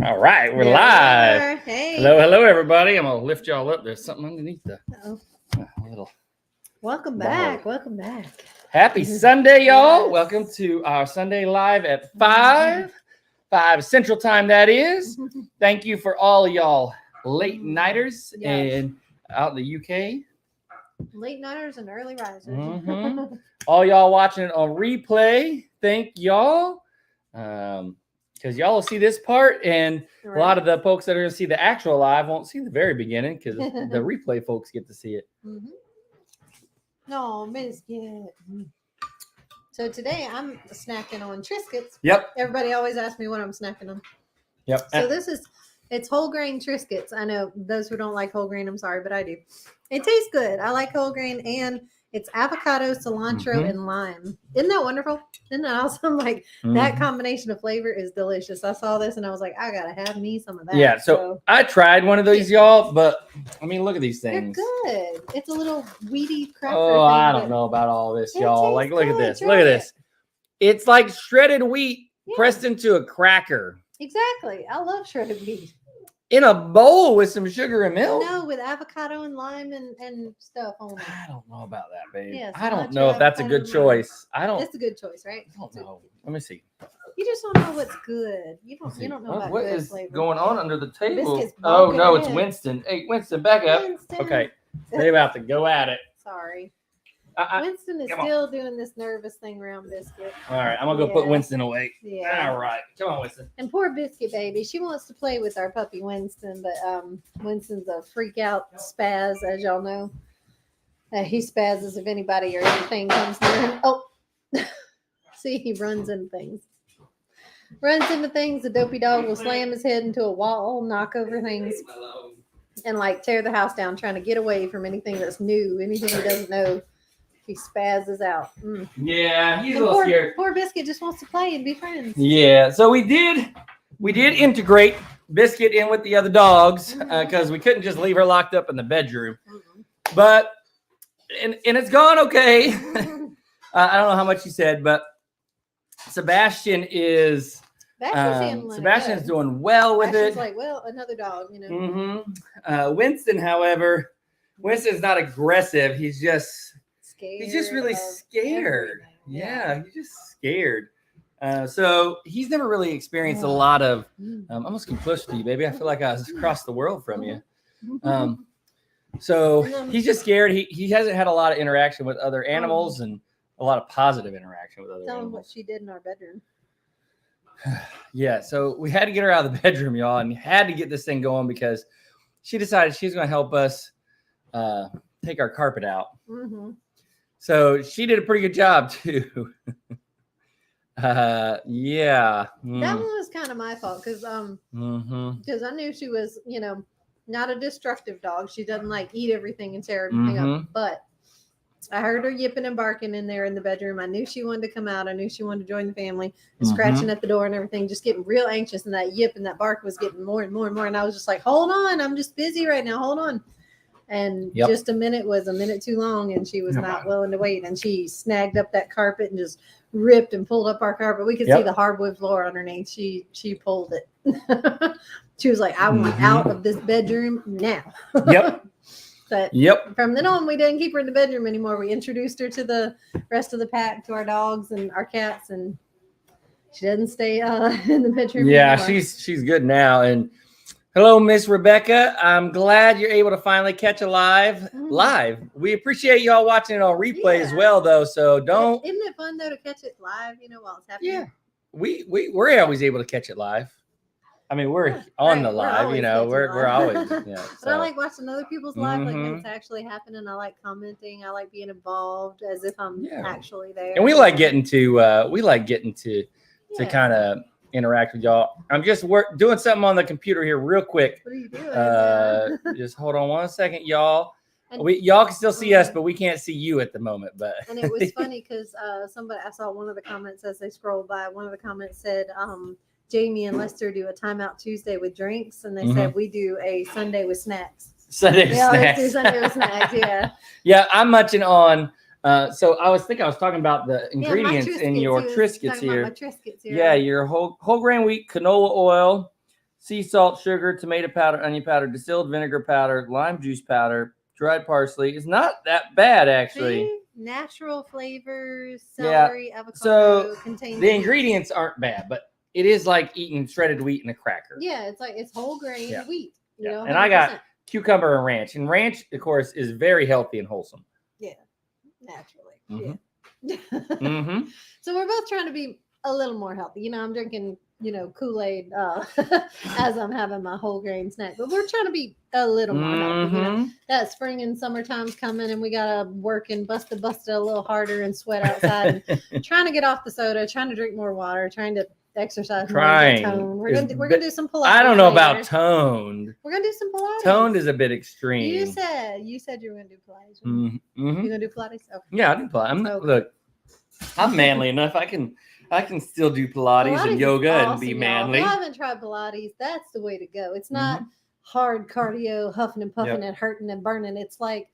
All right, we're There we live. are. Hey. Hello, everybody. I'm gonna lift y'all up. There's something underneath the little. Welcome Ball. back. Welcome back. Happy Sunday, y'all. Yes. Welcome to our Sunday live at 5 Central Time, that is. Thank you for all of y'all late nighters Yes. and out in the UK. Late nighters and early risers. Mhm. All y'all watching it on replay, thank y'all. Because y'all will see this part, and a lot of the folks that are going to see the actual live won't see the very beginning because the replay folks get to see it. Mm-hmm. No, biscuit. So today I'm snacking on Triscuits. Yep. Everybody always asks me what I'm snacking on. Yep. So it's whole grain Triscuits. I know those who don't like whole grain, I'm sorry, but I do. It tastes good. I like whole grain, and it's avocado, cilantro, and lime. Isn't that wonderful? Isn't that awesome? Like that combination of flavor is delicious. I saw this and I was like, I gotta have me some of that. Yeah. So I tried one of these, y'all, but I mean, look at these things. They're good. It's a little weedy cracker. Oh, I don't know about all this, y'all. Like, look at this. Look at this. It's like shredded wheat pressed into a cracker. Exactly. I love shredded wheat. In a bowl with some sugar and milk? No, with avocado and lime and stuff on it. I don't know about that, babe. Yeah, I don't know if that's a good choice. It's a good choice, right? I don't know. Let me see. You just don't know what's good. You don't know about what good is flavor. going on under the table? Biscuits Oh no, it's in. Winston. Hey, Winston, back up. Winston. Okay, they about to go at it. Sorry. Winston is still doing this nervous thing around Biscuit. All right, I'm gonna go put Winston away. Yeah. All right, come on, Winston. And poor Biscuit baby, she wants to play with our puppy Winston, but Winston's a freak out spaz, as y'all know. He spazzes if anybody or anything comes near him. Oh, see, he runs into things. The dopey dog will slam his head into a wall, knock over things, and like tear the house down, trying to get away from anything that's new, anything he doesn't know. He spazzes out. Yeah, he's a little scared. Poor Biscuit just wants to play and be friends. Yeah, so we did integrate Biscuit in with the other dogs because we couldn't just leave her locked up in the bedroom. But and it's gone okay. I don't know how much you said, but Sebastian is Sebastian's doing well with it. Like, well, another dog, you know. Winston, however, Winston's not aggressive. He's just scared. He's just really scared. Yeah, he's just scared. So he's never really experienced a lot of. I'm almost getting close to you, baby. I feel like I was across the world from you. So he's just scared. He hasn't had a lot of interaction with other animals and a lot of positive interaction with other animals. Tell him what she did in our bedroom. Yeah, so we had to get her out of the bedroom, y'all, and had to get this thing going because she decided she's going to help us take our carpet out. So she did a pretty good job too. Yeah. That one was kind of my fault because I knew she was, not a destructive dog. She doesn't like eat everything and tear everything up. But I heard her yipping and barking in there in the bedroom. I knew she wanted to come out. I knew she wanted to join the family. Scratching at the door and everything, just getting real anxious. And that yip and that bark was getting more and more and more. And I was just like, hold on, I'm just busy right now. Hold on. And just a minute was a minute too long, and she was not willing to wait. And she snagged up that carpet and just ripped and pulled up our carpet. We could see the hardwood floor underneath. She pulled it. She was like, I want out of this bedroom now. But from then on, we didn't keep her in the bedroom anymore. We introduced her to the rest of the pack, to our dogs and our cats, and she doesn't stay in the bedroom anymore. She's good now. And hello, Miss Rebecca. I'm glad you're able to finally catch a live. We appreciate y'all watching it on replay as well, though. So don't. Isn't it fun though to catch it live? While it's happening. Yeah, we're always able to catch it live. I mean, we're on the live. We're always. Yeah. But I like watching other people's live, like when it's actually happening. I like commenting. I like being involved as if I'm actually there. And we like getting to kind of interact with y'all. I'm just doing something on the computer here real quick. What are you doing? Just hold on 1 second, y'all. Y'all can still see us, but we can't see you at the moment. But and it was funny because I saw one of the comments as they scrolled by. One of the comments said, Jamie and Lester do a timeout Tuesday with drinks, and they said we do a Sunday with snacks. Sunday with snacks, yeah. Yeah, I'm munching on. So I was talking about the ingredients in your Triscuits here. Triscuits here. Yeah, your whole grain wheat canola oil, sea salt, sugar, tomato powder, onion powder, distilled vinegar powder, lime juice powder, dried parsley. It's not that bad, actually. See? Natural flavors, Yeah, celery, avocado, so contains the ingredients aren't bad, but it is like eating shredded wheat in a cracker. Yeah, it's like it's whole grain Yeah. wheat. You Yeah. know, And I got 100%. cucumber and ranch. And ranch, of course, is very healthy and wholesome. Naturally. Mhm. Yeah. Mm-hmm. So we're both trying to be a little more healthy. You know, I'm drinking, Kool-Aid as I'm having my whole grain snack. But we're trying to be a little more healthy. You know, that spring and summertime's coming and we gotta work and bust a little harder and sweat outside and trying to get off the soda, trying to drink more water, trying to exercise more, Trying get toned. We're is gonna do some Pilates. I don't know about later. toned. We're gonna do some Pilates. Toned is a bit extreme. You said you were gonna do Pilates. Mm-hmm. You gonna do Pilates? Okay. Yeah, I do Pilates. Okay. Look, I'm manly enough. I can still do Pilates and is yoga awesome, and be y'all. manly. If you haven't tried Pilates, that's the way to go. It's not hard cardio, huffing and puffing and hurting and burning. It's like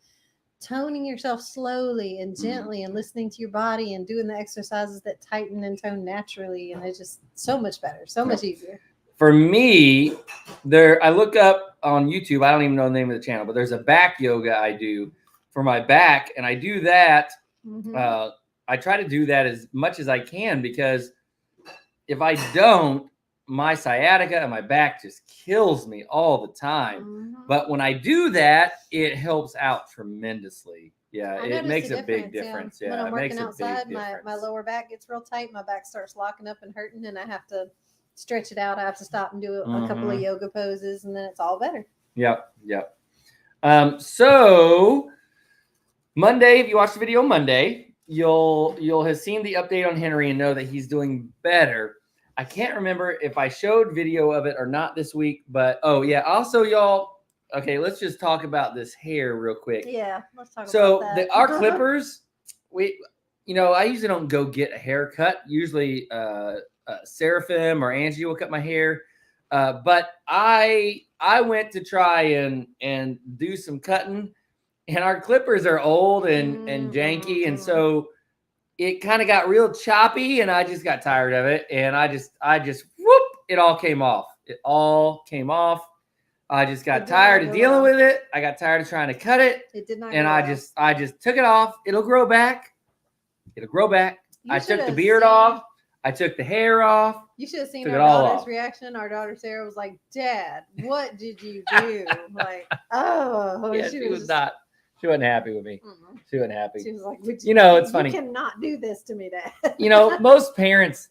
toning yourself slowly and gently and listening to your body and doing the exercises that tighten and tone naturally. And it's just so much better, so much easier. For me, I look up on YouTube. I don't even know the name of the channel, but there's a back yoga I do for my back, and I do that. I try to do that as much as I can because if I don't, my sciatica and my back just kills me all the time. But when I do that, it helps out tremendously. Yeah, it makes a big difference. Yeah, when I'm it working makes a outside, big my difference. lower back gets real tight. My back starts locking up and hurting, and I have to stretch it out. I have to stop and do a couple of yoga poses, and then it's all better. Yep. So Monday, if you watch the video Monday, you'll have seen the update on Henry and know that he's doing better. I can't remember if I showed video of it or not this week, but also y'all, okay, let's just talk about this hair real quick. Yeah, let's talk so about that. Our clippers, I usually don't go get a haircut. Usually Seraphim or Angie will cut my hair. But I went to try and do some cutting, and our clippers are old and janky, and so it kind of got real choppy, and I just got tired of it, and I just whoop, it all came off. It all came off. I just got tired of dealing with it. I got tired of trying to cut it. It did not. And I just took it off. It'll grow back. I took the beard off. I took the hair off. You should have seen our daughter's reaction. Our daughter Sarah was like, "Dad, what did you do?" Like, oh, yeah, she was not. She wasn't happy with me. She wasn't happy. She was like, it's funny. You cannot do this to me, Dad. Most parents,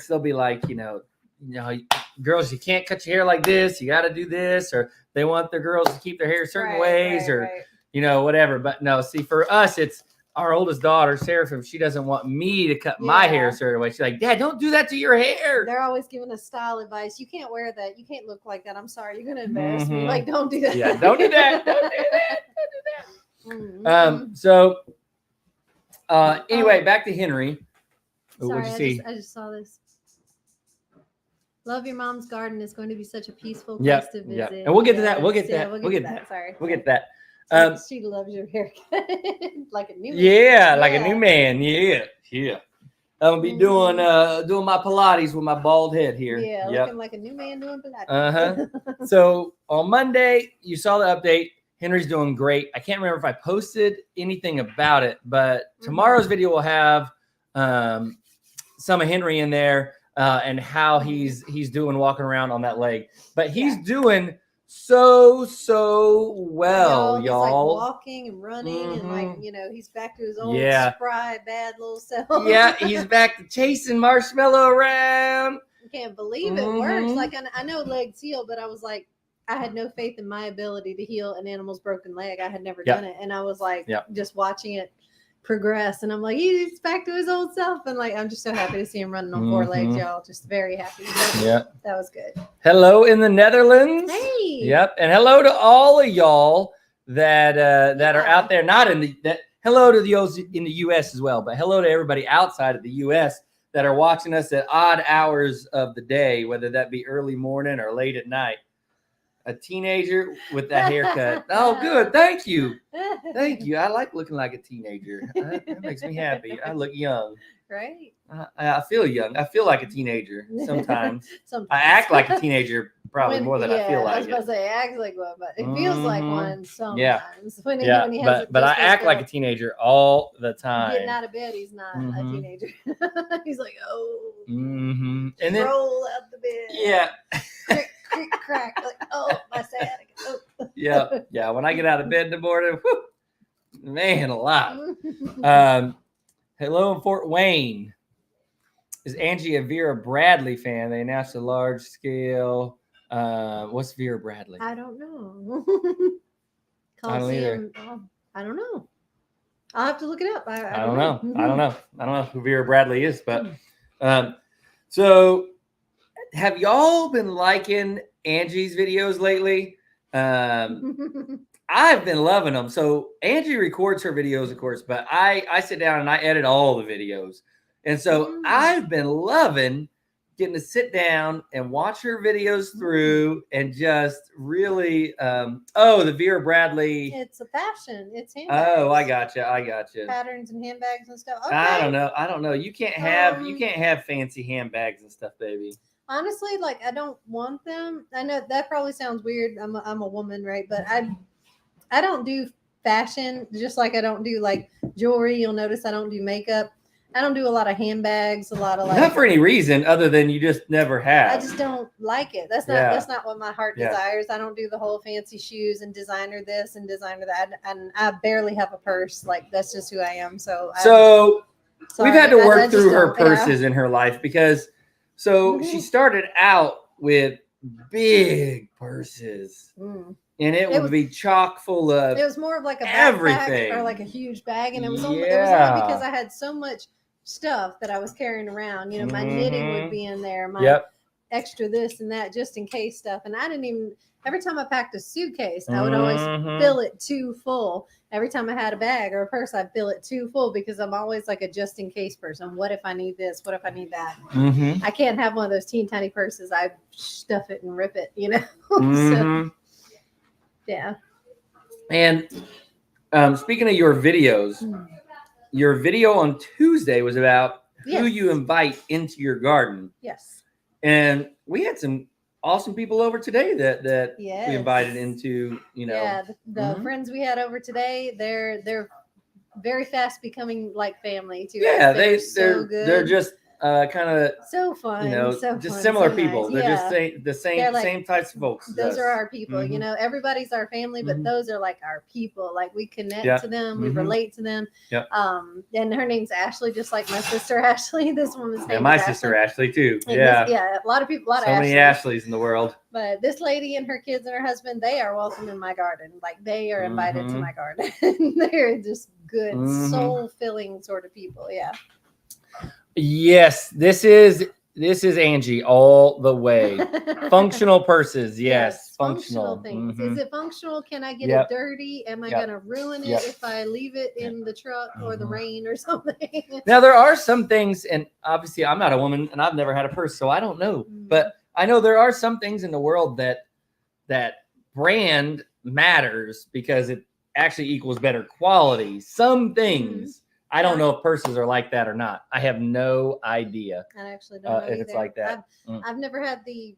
they'll be like, girls, you can't cut your hair like this. You got to do this, or they want their girls to keep their hair certain ways, or whatever. But no, see, for us, it's our oldest daughter, Seraphim. She doesn't want me to cut my hair a certain way. She's like, Dad, don't do that to your hair. They're always giving us style advice. You can't wear that. You can't look like that. I'm sorry. You're gonna embarrass me. Like, don't do that. Yeah, don't do that. Don't do that. So anyway, back to Henry. Sorry, What'd you see? I just saw this. Love Your Mom's Garden is going to be such a peaceful place to visit. Yeah, and we'll get to that. We'll get to that. Sorry. We'll get to that. She loves your haircut like a new man. Yeah, like a new man. Yeah. I'm gonna be doing my Pilates with my bald head here. Yeah, looking like a new man doing Pilates. So on Monday, you saw the update. Henry's doing great. I can't remember if I posted anything about it, but tomorrow's video will have some of Henry in there and how he's doing walking around on that leg. But he's doing so well, y'all. Like walking and running and he's back to his old spry bad little self. Yeah, he's back to chasing Marshmallow around. I can't believe it works. Like I know legs heal, but I was like, I had no faith in my ability to heal an animal's broken leg. I had never done it, and I was like just watching it progress, and I'm like, he's back to his old self, and like I'm just so happy to see him running on four legs, y'all. Just very happy. That was good. Hello in the Netherlands. Hey. Yep, and hello to all of y'all that are out there. Not in the hello to those in the U.S. as well, but hello to everybody outside of the U.S. that are watching us at odd hours of the day, whether that be early morning or late at night. A teenager with a haircut. Oh, good. Thank you. I like looking like a teenager. That makes me happy. I look young. right? I feel young. I feel like a teenager sometimes. Sometimes. I act like a teenager probably When- more than I feel I like was about to it. say acts like one, but it feels like Mhm. one sometimes. Yeah. When he Yeah, has but I act like a teenager all the getting time. out of bed. He's not a Mhm. teenager. He's like, oh, Mm-hmm. And then roll out the bed. yeah, Crick, crick, crack. Like, oh, my sciatica. Oh. yeah. When I get out of bed in the morning, whew, man, alive. Mm. Hello in Fort Wayne. Is Angie a Vera Bradley fan? They announced a large scale. What's Vera Bradley? I don't know. I don't either. Coliseum. Oh, I don't know. I'll have to look it up. I I don't know who Vera Bradley is, but Hmm. so have y'all been liking Angie's videos lately? I've been loving them. So Angie records her videos, of course, but I sit down and I edit all the videos. And so I've been loving getting to sit down and watch her videos through and just really the Vera Bradley. It's a fashion. It's handbags. Oh, I gotcha. Patterns and handbags and stuff. Okay. I don't know. You can't have fancy handbags and stuff, baby. Honestly, like I don't want them. I know that probably sounds weird. I'm a woman, right? But I don't do fashion, just like I don't do like jewelry. You'll notice I don't do makeup. I don't do a lot of handbags, a lot of like. Not for any reason other than you just never have. I just don't like it. That's not what my heart desires. I don't do the whole fancy shoes and designer this and designer that. And I barely have a purse. Like that's just who I am. So we've had to work through her don't- purses in her life because she started out with big purses. Mm. And it would be chock full of it was more of like a backpack everything or like a huge bag, and it was only because I had so much stuff that I was carrying around. You know, my knitting would be in there, my extra this and that, just in case stuff. And I didn't even. Every time I packed a suitcase, I would always fill it too full. Every time I had a bag or a purse, I'd fill it too full because I'm always like a just in case person. What if I need this? What if I need that? I can't have one of those teeny tiny purses. I stuff it and rip it, you know. So, yeah. And speaking of your videos, your video on Tuesday was about who you invite into your garden. Yes. And we had some awesome people over today that we invited into, you know. Yeah, the friends we had over today, they're very fast becoming like family too. Yeah, they're so good. They're just kind of so fun, you know, so just fun, similar so people. Nice. They're just the same types of folks. Those are our people. You know, everybody's our family, but those are like our people. Like we connect to them, we relate to them. Yep. And her name's Ashley, just like my sister Ashley. This woman's name. My sister Ashley too. And Yeah. A lot of people. So many Ashleys in the world. But this lady and her kids and her husband, they are welcome in my garden. Like they are invited to my garden. They're just good, soul-filling sort of people. Yeah. Yes, this is Angie all the way. Functional purses, yes, functional things. Is it functional? Can I get it dirty? Am I gonna ruin it if I leave it in the truck or the rain or something? Now there are some things, and obviously I'm not a woman and I've never had a purse, so I don't know. But I know there are some things in the world that brand matters because it actually equals better quality. Some things. I don't know if purses are like that or not. I have no idea. I actually don't know if it's like that. I've never had the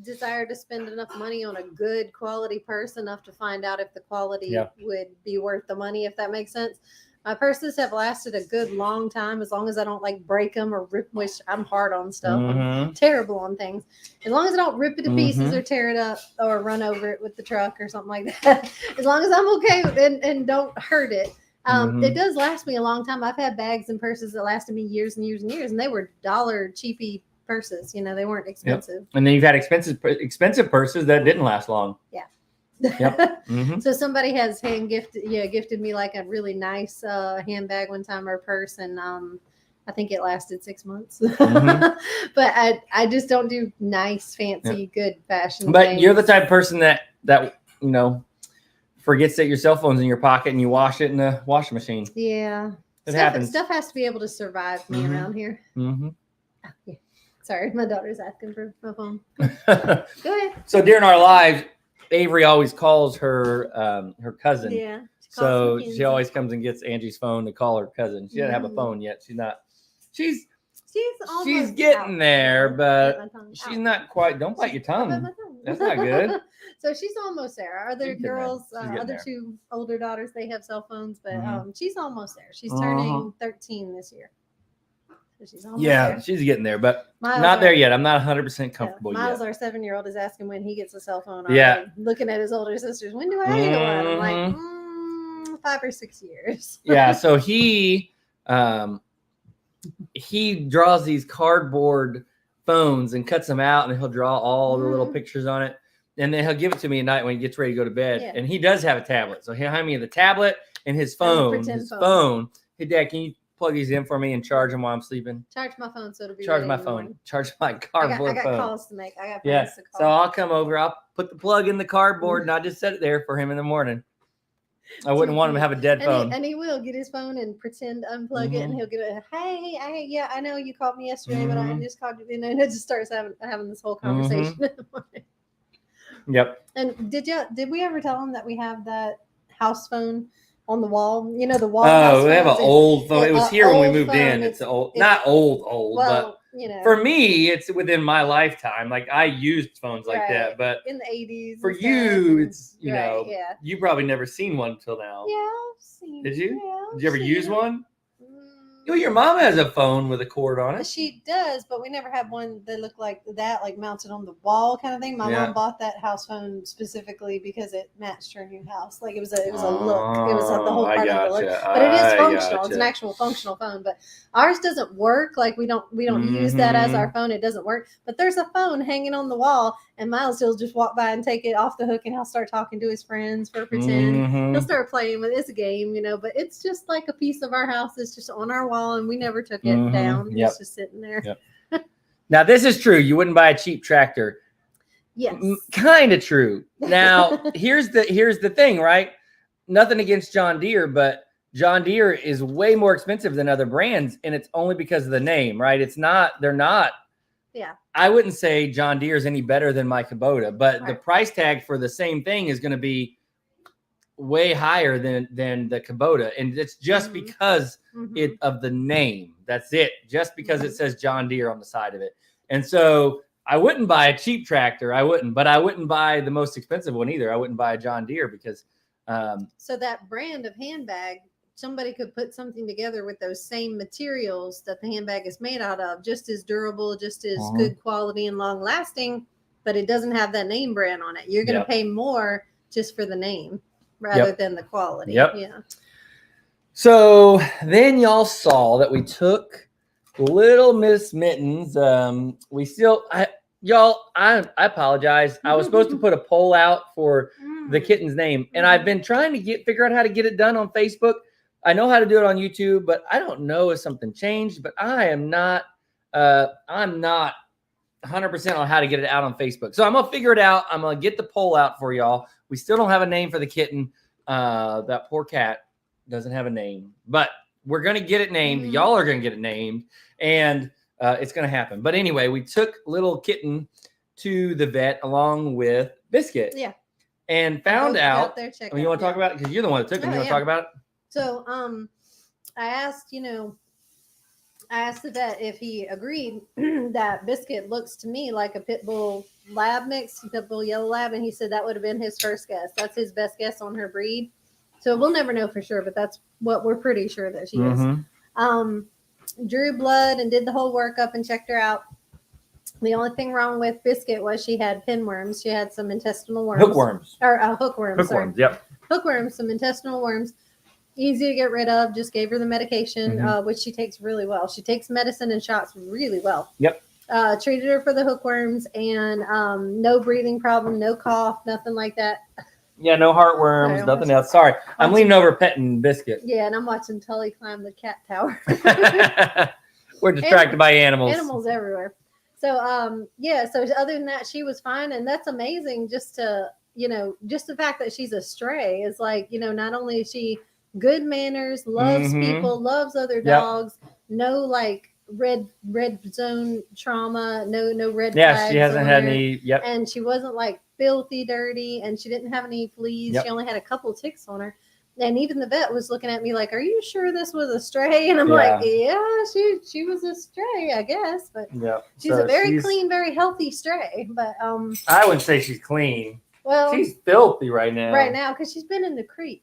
desire to spend enough money on a good quality purse enough to find out if the quality would be worth the money, if that makes sense. My purses have lasted a good long time as long as I don't like break them or rip, which I'm hard on stuff. I'm terrible on things. As long as I don't rip it to pieces or tear it up or run over it with the truck or something like that. As long as I'm okay with it and don't hurt it. It does last me a long time. I've had bags and purses that lasted me years and years and years, and they were dollar cheapy purses. You know, they weren't expensive. And then you've had expensive purses that didn't last long. Yeah. Yep. So somebody has gifted me like a really nice handbag one time or purse, and I think it lasted 6 months. But I just don't do nice, fancy, good fashion. But things. You're the type of person that you know forgets that your cell phone's in your pocket and you wash it in the washing machine. Yeah. It happens. Stuff has to be able to survive me around here. Oh, yeah. Sorry, my daughter's asking for my phone. Go ahead. So during our lives, Avery always calls her cousin. Yeah. So she always comes and gets Angie's phone to call her cousin. She doesn't have a phone yet. She's not She's almost getting out. there, but Bit my tongue she's out. not quite. Don't bite your I bit tongue. my tongue. That's not good. So she's almost there. Our other She's getting there. girls, She's getting other there. two older daughters, they have cell phones, but Mhm. she's almost there. She's Uh-huh. turning 13 this year. So she's almost Yeah, there. she's getting there, but Miles, not there yet. I'm not 100% comfortable Miles, yet. our 7-year-old, is asking when he gets a cell phone. Yeah. Already. Looking at his older sisters. When do I get one? I'm like, 5 or 6 years. Yeah, so he draws these cardboard phones and cuts them out, and he'll draw all the little pictures on it, and then he'll give it to me at night when he gets ready to go to bed. Yeah. And he does have a tablet, so he'll hand me the tablet and his phone. pretend phone. Hey, Dad, can you plug these in for me and charge them while I'm sleeping? Charge my phone so it'll be Charge ready my in the phone. morning. Charge my I got cardboard phone. calls to make. I got Yeah. friends to call. So I'll come over. I'll put the plug in the cardboard, and I'll just set it there for him in the morning. I wouldn't want him to have a dead phone. And he will get his phone and pretend unplug it, and he'll get it. Hey, I know you called me yesterday, but I just called you. And it just starts having this whole conversation in the morning. Yep. And did we ever tell him that we have that house phone on the wall? You know, the wall. Oh, we have an old phone. It was here when we old moved phone. in. It's old, not old, Well, but you know, for me, it's within my lifetime. Like I used phones like that, Right. but in the 80s. for and you, stuff, it's and- right, yeah. you probably never seen one until now. Yeah, I've seen. Did you? Yeah, Did you ever I've use seen one? it. Oh, your mom has a phone with a cord on it. She does, but we never had one that looked like that, like mounted on the wall kind of thing. My Yeah. mom bought that house phone specifically because it matched her new house. Like it was a look. It was the whole I part of the look. gotcha. But it is I functional. It's an gotcha. actual functional phone. But ours doesn't work. Like we don't use that as our phone. It doesn't work. But there's a phone hanging on the wall, and Miles will just walk by and take it off the hook, and he'll start talking to his friends for pretend. Mhm. He'll start playing with it's a game, but it's just like a piece of our house. It's just on our wall, and we never took it down. Yep. It's just sitting there. Yep. Now this is true. You wouldn't buy a cheap tractor. Yes. Kind of true. Now here's the thing, right? Nothing against John Deere, but John Deere is way more expensive than other brands, and it's only because of the name, right? They're not. Yeah. I wouldn't say John Deere is any better than my Kubota, but the Right. price tag for the same thing is going to be way higher than the Kubota, and it's just Mhm. because Mhm. of the name. That's it. Just because it Mhm. says John Deere on the side of it. And so I wouldn't buy a cheap tractor. I wouldn't, but I wouldn't buy the most expensive one either. I wouldn't buy a John Deere because So that brand of handbag, somebody could put something together with those same materials that the handbag is made out of, just as durable, just as Uh-huh. good quality and long lasting, but it doesn't have that name brand on it. You're going to Yep. pay more just for the name rather Yep. than the quality. Yep. Yeah. So then y'all saw that we took Little Miss Mittens. I apologize. I was supposed to put a poll out for the kitten's name, and I've been trying to figure out how to get it done on Facebook. I know how to do it on YouTube, but I don't know if something changed. But I'm not 100% on how to get it out on Facebook. So I'm gonna figure it out. I'm gonna get the poll out for y'all. We still don't have a name for the kitten. That poor cat doesn't have a name, but we're gonna get it named. Y'all are gonna get it named, and it's gonna happen. But anyway, we took little kitten to the vet along with Biscuit. Yeah. And found out. There, check You want to talk about it because you're the one that took him. Oh, You want to yeah. talk about it? So, I asked the vet if he agreed that Biscuit looks to me like a pit bull lab mix, pit bull yellow lab, and he said that would have been his first guess. That's his best guess on her breed. So we'll never know for sure, but that's what we're pretty sure that she is. Drew blood and did the whole workup and checked her out. The only thing wrong with Biscuit was she had pinworms. She had some intestinal worms. Hookworms. Or hookworms. Sorry. Hookworms. Yep. Hookworms, some intestinal worms. Easy to get rid of. Just gave her the medication, Mhm. which she takes really well. She takes medicine and shots really well. Yep. Treated her for the hookworms and no breathing problem, no cough, nothing like that. Yeah, no heartworms, Sorry, I'm nothing watching- else. Sorry, I'm watching- leaning over petting Biscuit. Yeah, and I'm watching Tully climb the cat tower. We're distracted by animals. Animals everywhere. So yeah, so other than that, she was fine, and that's amazing. Just to just the fact that she's a stray is like, not only is she good manners, loves Mhm. people, loves other Yep. dogs, no like red zone trauma, no red Yeah, flags she hasn't on had her. any. Yep. And she wasn't like filthy dirty, and she didn't have any fleas. Yep. She only had a couple ticks on her, And even the vet was looking at me like, "Are you sure this was a stray?" And I'm Yeah. like, "Yeah, she was a stray, I guess." But Yeah. she's a very clean, very healthy stray. But I wouldn't say she's clean. well, She's filthy right now. Right now, because she's been in the creek.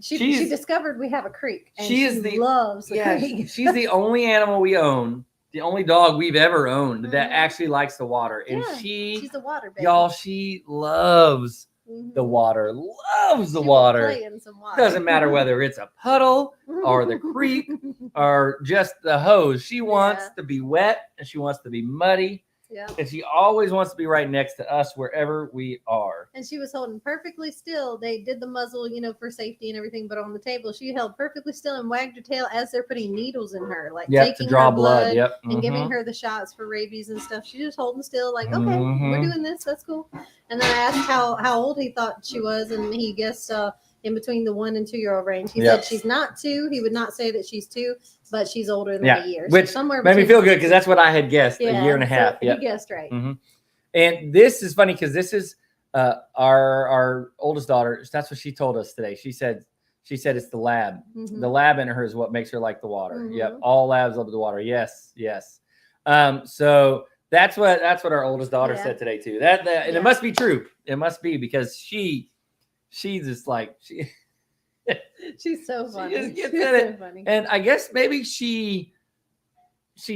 She discovered we have a creek, and she loves the creek. She's the only animal we own, the only dog we've ever owned that actually likes the water. And she's a water baby. Y'all, she loves the water, loves the water. Play in some water. Doesn't matter whether it's a puddle or the creek or just the hose. She wants to be wet and she wants to be muddy. Yeah. And she always wants to be right next to us wherever we are. And she was holding perfectly still. They did the muzzle, for safety and everything, but on the table, she held perfectly still and wagged her tail as they're putting needles in her, like taking to draw her blood and giving her the shots for rabies and stuff. She's just holding still, like, okay, we're doing this. That's cool. And then I asked how old he thought she was, and he guessed in between the 1 and 2 year old range. He said she's not 2. He would not say that she's 2, but she's older than a year. Which somewhere made me feel good because that's what I had guessed, a year and a half. He guessed right. And this is funny because this is our oldest daughter. That's what she told us today. She said it's the lab. The lab in her is what makes her like the water. Yep, all labs love the water. Yes. So that's what our oldest daughter said today too. And it must be true. It must be because she's just like she's so funny. She just gets at it. Funny. And I guess maybe she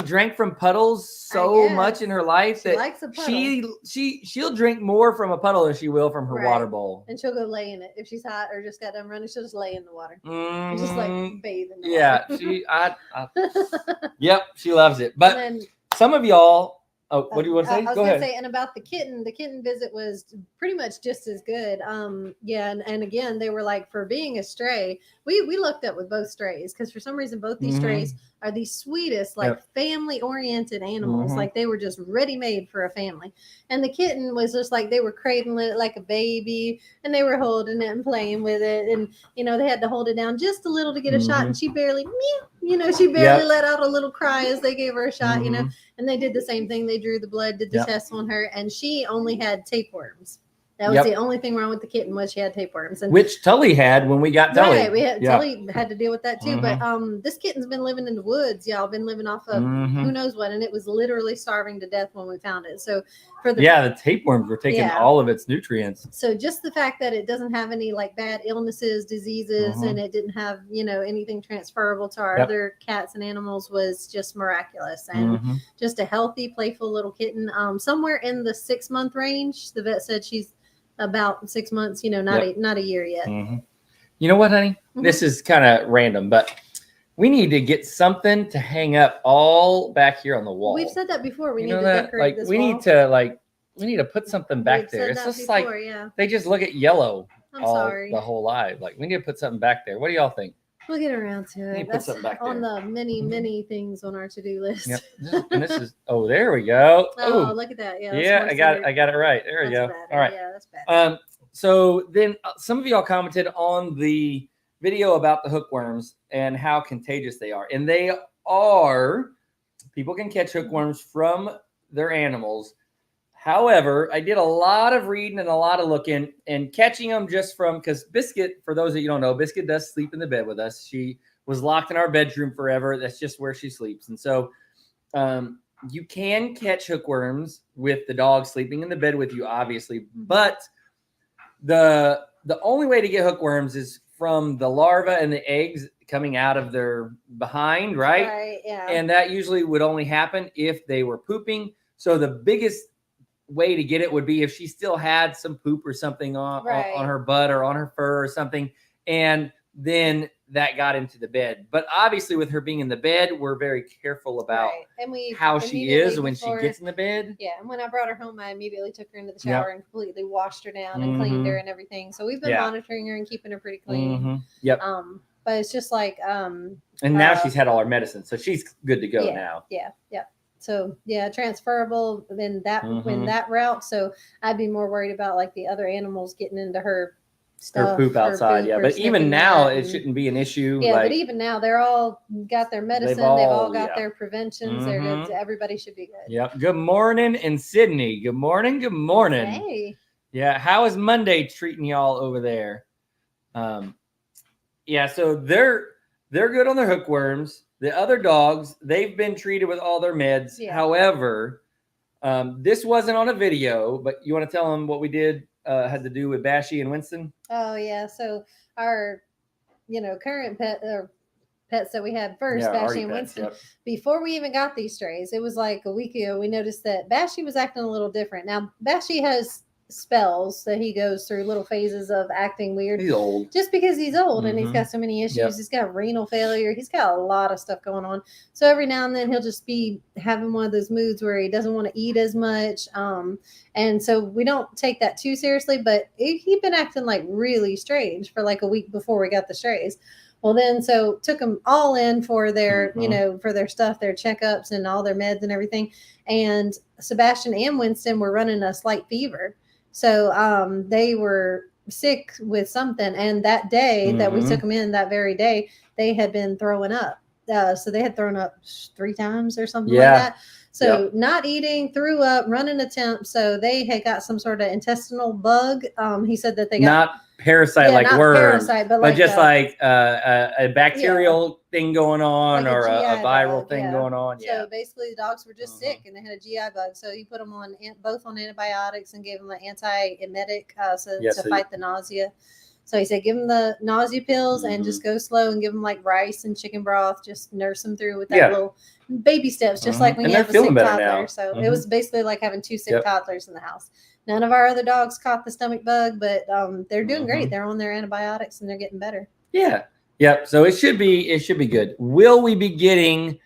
drank from puddles so much in her life that likes a puddle. she'll drink more from a puddle than she will from her water bowl. And she'll go lay in it if she's hot or just got done running. She'll just lay in the water and just like bathe in the water. Yep, she loves it. But some of y'all. Oh, what do you want to say? I was going to say, and about the kitten visit was pretty much just as good. And again, they were like, for being a stray, we looked up with both strays because for some reason both these strays are the sweetest, like family-oriented animals. Like they were just ready-made for a family. And the kitten was just like they were cradling it like a baby, and they were holding it and playing with it, and they had to hold it down just a little to get a shot, and she barely she barely let out a little cry as they gave her a shot, and they did the same thing. They drew the blood, did the tests on her, and she only had tapeworms. That was the only thing wrong with the kitten was she had tapeworms. And which Tully had when we got Tully. Right, Tully had to deal with that too. But this kitten's been living in the woods, y'all. Been living off of who knows what, and it was literally starving to death when we found it. So for the tapeworms were taking all of its nutrients. So just the fact that it doesn't have any like bad illnesses, diseases, and it didn't have anything transferable to our other cats and animals was just miraculous. And just a healthy, playful little kitten. Somewhere in the 6-month range. The vet said she's about 6 months, not a year yet. You know what, honey? This is kind of random, but we need to get something to hang up all back here on the wall. We've said that before. We need to decorate this wall. We need to put something back there. It's just before, like they just look at yellow the whole life. Like we need to put something back there. What do y'all think? We'll get around to it. That's on the many things on our to-do list. Yep. And this is there we go. Oh, look at that. I got it right. There we go. Better. All right. Yeah, that's better. So then some of y'all commented on the video about the hookworms and how contagious they are. And they are. People can catch hookworms from their animals. However, I did a lot of reading and a lot of looking and catching them just from, because Biscuit, for those that you don't know, Biscuit does sleep in the bed with us. She was locked in our bedroom forever. That's just where she sleeps. And so you can catch hookworms with the dog sleeping in the bed with you, obviously. But the only way to get hookworms is from the larva and the eggs coming out of their behind, right? Right, yeah. And that usually would only happen if they were pooping. So the biggest way to get it would be if she still had some poop or something on her butt or on her fur or something, and then that got into the bed. But obviously with her being in the bed, we're very careful about how she is when she gets in the bed. Yeah, and when I brought her home, I immediately took her into the shower and completely washed her down and cleaned her and everything. So we've been monitoring her and keeping her pretty clean. But it's just like and now she's had all her medicine, so she's good to go now. Yeah. So transferable in that route. So I'd be more worried about like the other animals getting into her stuff. Her poop outside, but even now it shouldn't be an issue. Yeah, but even now they're all got their medicine. They've all got their preventions. They're good. Everybody should be good. Yep. Good morning in Sydney. Good morning. Good morning. Hey. Yeah. How is Monday treating y'all over there? Yeah, so they're good on their hookworms. The other dogs, they've been treated with all their meds. Yeah. However, this wasn't on a video, but you want to tell them what we did had to do with Bashy and Winston? Oh yeah, so our current pets that we had first, Yeah, Bashy already and pets, Winston. yep. Before we even got these strays, it was like a week ago. We noticed that Bashy was acting a little different. Now Bashy has spells that he goes through, little phases of acting weird. He's old. Just because he's old and he's Mhm. got so many issues. Yep. He's got renal failure. He's got a lot of stuff going on. So every now and then he'll just be having one of those moods where he doesn't want to eat as much. And so we don't take that too seriously, but he'd been acting like really strange for like a week before we got the strays. Well, then, so took them all in for their, for their stuff, their checkups and all their meds and everything. And Sebastian and Winston were running a slight fever. So they were sick with something. And that day that we took them in, that very day, they had been throwing up. So they had thrown up 3 times or something like that. So not eating, threw up, running a temp. So they had got some sort of intestinal bug. He said that they got not parasite like not worms, parasite, but just like a bacterial thing going on, like or a GI viral bug, thing going on. Yeah. So basically, the dogs were just sick and they had a GI bug. So you put them on both on antibiotics and gave them an antiemetic to fight the nausea. So he said, give them the nausea pills and just go slow and give them like rice and chicken broth. Just nurse them through with that little baby steps, just like when you have a sick toddler. Now. So it was basically like having 2 sick toddlers in the house. None of our other dogs caught the stomach bug, but they're doing great. They're on their antibiotics and they're getting better. Yeah. Yep. So it should be good. Will we be getting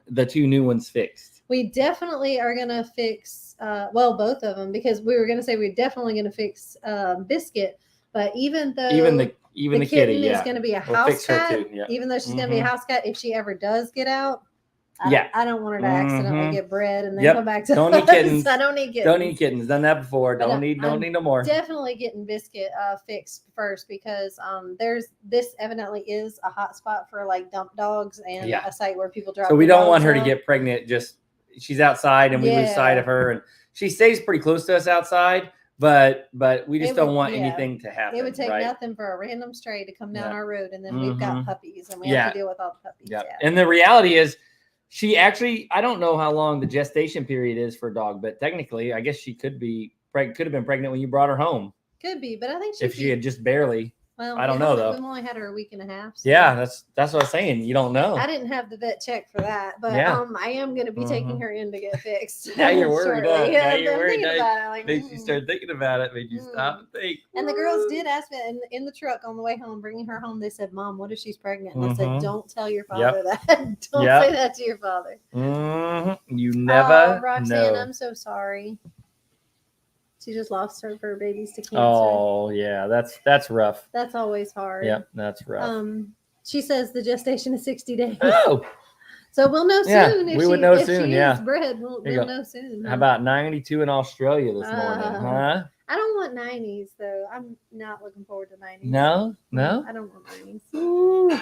the 2 new ones fixed? We definitely are going to fix, both of them, because we were going to say we're definitely going to fix Biscuit. But even though the kitten kitty is going to be a house cat, even though she's going to be a house cat, if she ever does get out, I don't want her to accidentally get bred and then come back to don't need kittens. I don't need kittens. Don't need kittens. Done that before. Don't need no more. Definitely getting Biscuit fixed first, because this evidently is a hot spot for like dump dogs and a site where people drop. So we don't want her to get pregnant. Just she's outside and we lose sight of her, and she stays pretty close to us outside. But we just don't want anything to happen. It would take nothing for a random stray to come down our road, and then we've got puppies, and we have to deal with all the puppies. Yeah. And the reality is, she actually, I don't know how long the gestation period is for a dog, but technically, I guess she could have been pregnant when you brought her home. Could be, but I think if she had just barely. Well, I don't know though. We've only had her a week and a half. So. Yeah, that's what I was saying. You don't know. I didn't have the vet check for that, but I am going to be taking her in to get fixed. Now you're worried. Now you're worried. Makes you start thinking about it. Made you stop and think. And the girls did ask me in the truck on the way home, bringing her home. They said, "Mom, what if she's pregnant?" And I said, "Don't tell your father that. Don't say that to your father." You never Roxanne, know. I'm so sorry. She just lost her fur babies to cancer. Oh yeah, that's rough. That's always hard. Yep, that's rough. She says the gestation is 60 days. Oh, so we'll know soon. If we would know soon. Is bred, we'll know soon. How about 92 in Australia this morning? Huh? I don't want 90s though. I'm not looking forward to 90s. No. I don't want 90s.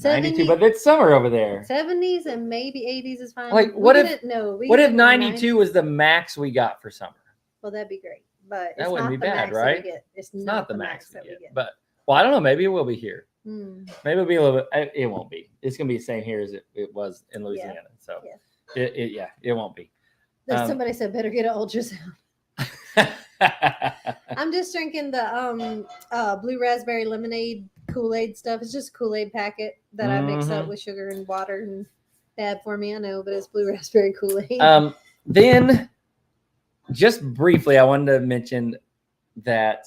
92, but it's summer over there. 70s and maybe 80s is fine. Like what if 92 was the max we got for summer? Well, that'd be great, but that wouldn't be bad, right? It's not the max that we get. But I don't know. Maybe it will be here. Maybe it'll be a little bit. It won't be. It's gonna be the same here as it was in Louisiana. So it won't be. Somebody said better get an ultrasound. I'm just drinking the blue raspberry lemonade Kool-Aid stuff. It's just a Kool-Aid packet that I mix up with sugar and water, and bad for me, I know, but it's blue raspberry Kool-Aid. Then just briefly, I wanted to mention that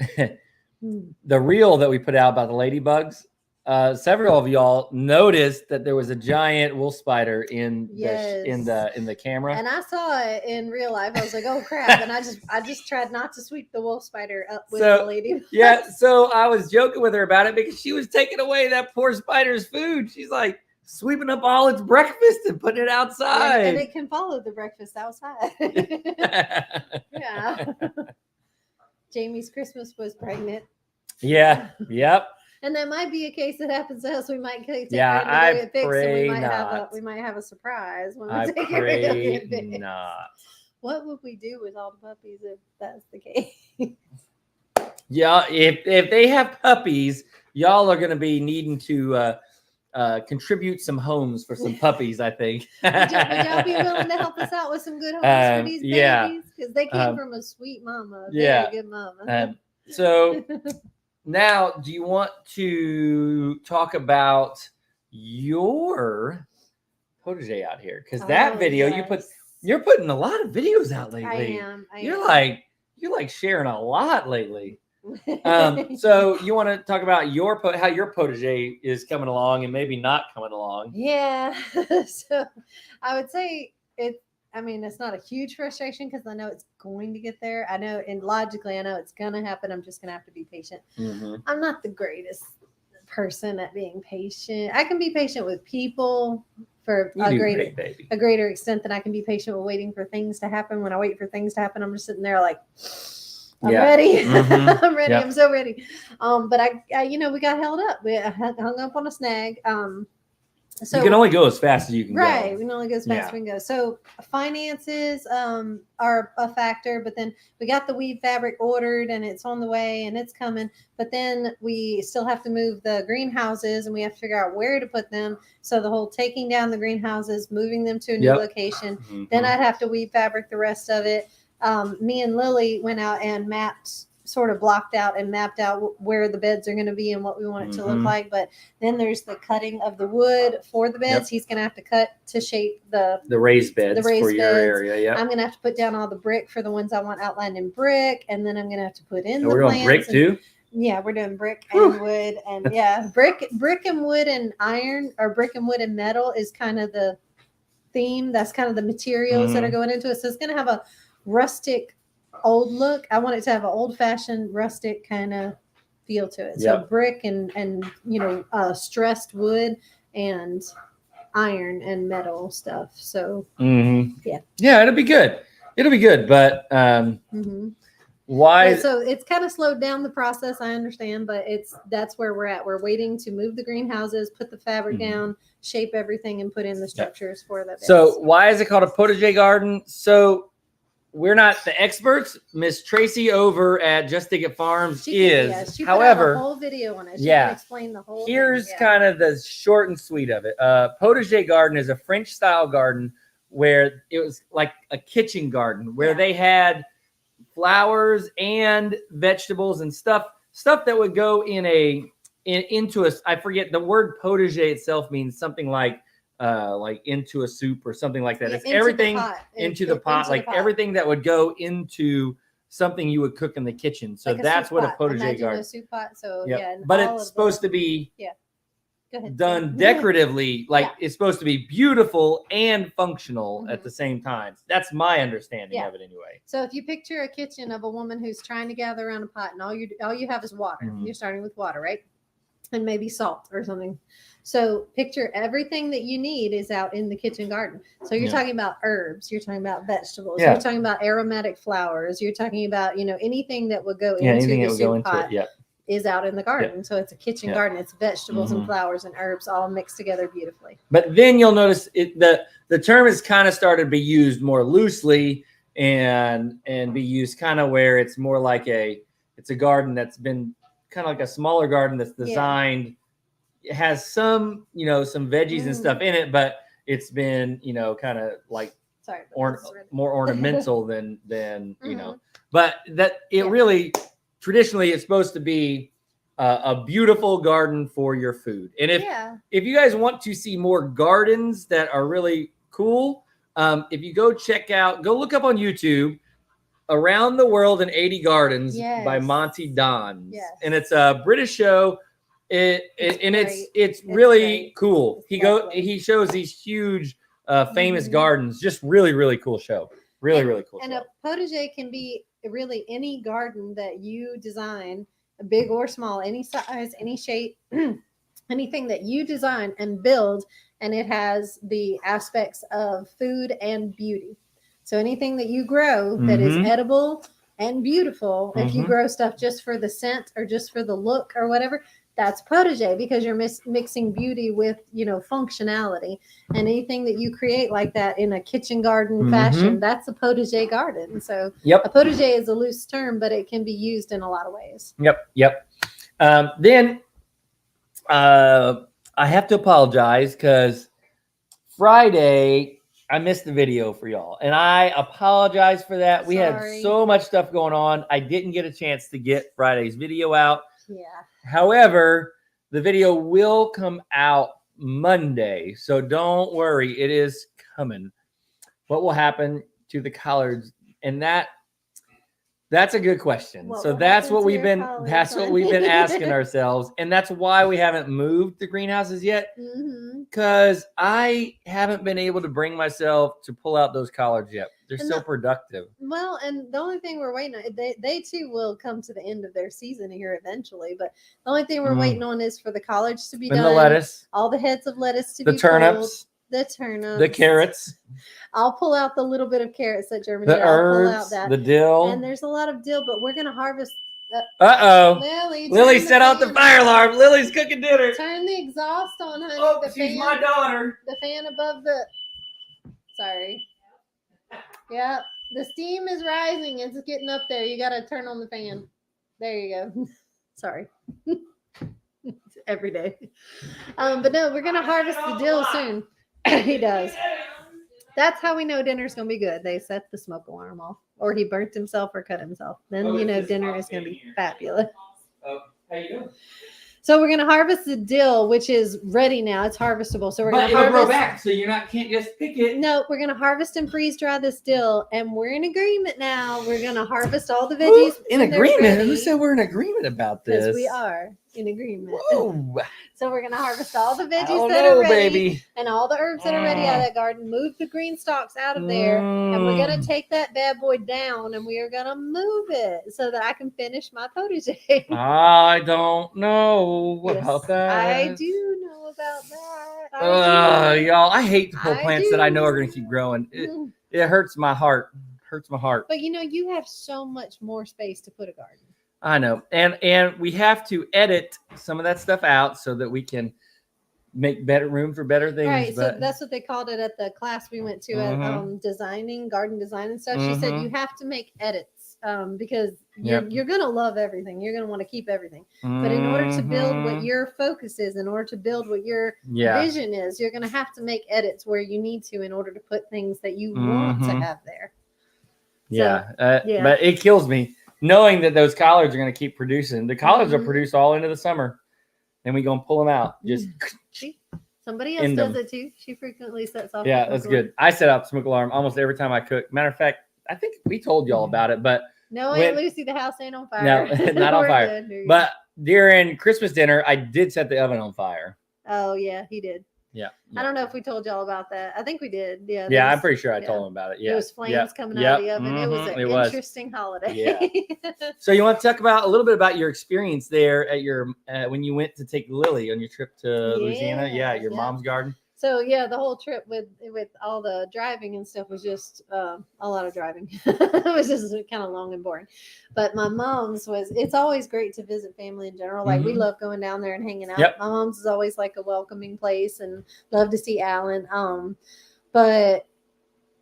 the reel that we put out about the ladybugs, several of y'all noticed that there was a giant wolf spider in the camera, and I saw it in real life. I was like, "Oh crap!" And I just tried not to sweep the wolf spider up with the lady. Yeah, so I was joking with her about it because she was taking away that poor spider's food. She's like sweeping up all its breakfast and putting it outside, and it can follow the breakfast outside. Yeah. Jamie's Christmas was pregnant. Yeah. Yep. And that might be a case that happens to us. We might take her to get fixed, and we might have a surprise when we take her to get fixed. Not. What would we do with all the puppies if that's the case? Yeah, if they have puppies, y'all are going to be needing to contribute some homes for some puppies, I think. Would y'all be willing to help us out with some good homes for these babies? Because they came from a sweet mama, a very good mama. So now, do you want to talk about your protege out here? Because that video you're putting a lot of videos out lately. I am. You're like sharing a lot lately. So you want to talk about how your protege is coming along and maybe not coming along? Yeah. So I would say it's not a huge frustration because I know it's going to get there. I know, and logically, I know it's going to happen. I'm just going to have to be patient. Mm-hmm. I'm not the greatest person at being patient. I can be patient with people for a greater extent than I can be patient with waiting for things to happen. When I wait for things to happen, I'm just sitting there like, I'm ready. Mm-hmm. I'm ready. Yep. I'm so ready. But I we got held up. We hung up on a snag. So you can only go as fast as you can go. Right. We can only go as fast as we can go. So finances are a factor, but then we got the weave fabric ordered and it's on the way and it's coming. But then we still have to move the greenhouses and we have to figure out where to put them. So the whole taking down the greenhouses, moving them to a new location. Mm-hmm. Then I'd have to weave fabric the rest of it. Me and Lily went out and blocked out and mapped out where the beds are going to be and what we want it to look like. But then there's the cutting of the wood for the beds. Yep. He's going to have to cut to shape the raised beds for your area. Yeah, I'm going to have to put down all the brick for the ones I want outlined in brick, and then I'm going to have to put in the plants. We're doing brick too. Yeah, we're doing brick and wood, and brick and wood and iron, or brick and wood and metal is kind of the theme. That's kind of the materials that are going into it. So it's going to have a rustic old look. I want it to have an old-fashioned rustic kind of feel to it. So brick and stressed wood and iron and metal stuff. So yeah, it'll be good. But why? So it's kind of slowed down the process. I understand, but that's where we're at. We're waiting to move the greenhouses, put the fabric down, shape everything, and put in the structures for that. So why is it called a protege garden? So we're not the experts. Miss Tracy over at Just Dig It Farms she however, put out a whole video on it. She can explain the whole Here's kind of the short and sweet of it. Protege garden is a French style garden where it was like a kitchen garden where they had flowers and vegetables and stuff that would go into a, I forget the word protege itself means something like into a soup or something like that. It's everything into the pot, everything that would go into something you would cook in the kitchen. So like that's what a protege garden. A soup pot. So but it's supposed to be done decoratively. It's supposed to be beautiful and functional at the same time. That's my understanding of it anyway. So if you picture a kitchen of a woman who's trying to gather around a pot and all you have is water. You're starting with water, right? And maybe salt or something. So picture everything that you need is out in the kitchen garden. So you're talking about herbs, you're talking about vegetables, you're talking about aromatic flowers, you're talking about, anything that would go into the soup pot is out in the garden. So it's a kitchen garden. It's vegetables and flowers and herbs all mixed together beautifully. But then you'll notice the term has kind of started to be used more loosely and be used kind of where it's more like it's a garden that's been kind of like a smaller garden that's designed. It has some veggies and stuff in it, but it's been kind of like more ornamental than but that it really traditionally it's supposed to be a beautiful garden for your food. And if you guys want to see more gardens that are really cool, if you go look up on YouTube Around the World in 80 Gardens by Monty Dons. And it's a British show. It's really cool. He shows these huge famous gardens. Just really, really cool show. Really cool. And a protege can be really any garden that you design, big or small, any size, any shape, anything that you design and build, and it has the aspects of food and beauty. So anything that you grow that is edible and beautiful, if you grow stuff just for the scent or just for the look or whatever, that's protege because you're mixing beauty with, functionality. And anything that you create like that in a kitchen garden fashion, that's a protege garden. So a protege is a loose term, but it can be used in a lot of ways. Then I have to apologize because Friday I missed the video for y'all, and I apologize for that. We had Sorry. so much stuff going on. I didn't get a chance to get Friday's video out. Yeah. However, the video will come out Monday, so don't worry, it is coming. What will happen to the collards? And that's a good question. What So will that's happen what to we've your been collards, that's what hon? we've been asking ourselves, and that's why we haven't moved the greenhouses yet, Mm-hmm. because I haven't been able to bring myself to pull out those collards yet. They're And so the- productive. Well, and the only thing we're waiting on, they too will come to the end of their season here eventually. But the only thing we're waiting on is for the collards to be And done. the lettuce, all the heads of lettuce to the be pulled, turnips, the turnips, the carrots, I'll pull out the little bit of carrots that germinate. the I'll pull out herbs, that. the dill. And there's a lot of dill, but we're gonna harvest. Uh-oh. Lily, Lily turn set off the fan fire on. alarm. Lily's cooking dinner. Turn the exhaust on, honey. Oh, the she's fan, my daughter. the fan above the. Sorry. Yeah, the steam is rising. It's getting up there. You gotta turn on the fan. There you go. Sorry. Every day. But no, we're gonna harvest the dill soon. He does. That's how we know dinner's gonna be good. They set the smoke alarm off, or he burnt himself or cut himself. Then you know dinner is gonna be fabulous. Oh, how you doing? So we're gonna harvest the dill, which is ready now. It's harvestable. So we're But gonna it'll grow harvest. back, so you're not can't just pick it. No, we're gonna harvest and freeze dry this dill, and we're in agreement now. We're gonna harvest all the Who- veggies in when they're agreement. Who ready, said we're in agreement about this? because we are in agreement. Whoa. So we're gonna harvest all the I veggies don't that know, are ready baby. and all the herbs that are ready out of that garden. Move the green stalks out of there, and we're gonna take that bad boy down, and we are gonna move it so that I can finish my potager. I don't know Yes, about that. I do know about that. I do. Y'all, I hate to pull I plants that I know are do. going to keep growing. Mm. It hurts my heart. Hurts my heart. But you know, you have so much more space to put a garden. I know, and we have to edit some of that stuff out so that we can make better room for better things. Right, so but that's what they called it at the class we went to at designing, garden design and stuff. She said Mhm. you have to make edits because you're gonna love everything. You're gonna want to keep everything. But in order to build what Mhm. your focus is, in order to build what your yeah, vision is, you're gonna have to make edits where you need to in order to put things that you want to Mhm. have there. yeah, yeah. but it kills me knowing that those collards are going to keep producing. The collards will Mhm. produce all into the summer, and we gonna pull them out. Just See, somebody else In does them. it too. She frequently sets off. yeah, the that's smoke alarm. good. I set up smoke alarm almost every time I cook. Matter of fact, I think we told y'all about it, but No, when- Aunt Lucy, the house ain't on fire. No, not on We're fire. good. There you but during Christmas dinner, I did set the oven on fire. go. Oh yeah, he did. Yeah, I don't know if we told y'all about that. I think we did. Yeah. Yeah, there I'm was- pretty sure I yeah. told him about it. Yeah, There was flames Yep. coming out of the Yep. oven. It was Mhm. an It was. interesting holiday. Yeah. So you want to talk about a little bit about your experience there at your when you went to take Lily on your trip to Louisiana? Yeah, your Yeah. mom's garden. So yeah, the whole trip with all the driving and stuff was just a lot of driving. It was just kind of long and boring. But my mom's it's always great to visit family in general. Like we Mhm. love going down there and hanging out. Yep. My mom's is always like a welcoming place and love to see Alan. But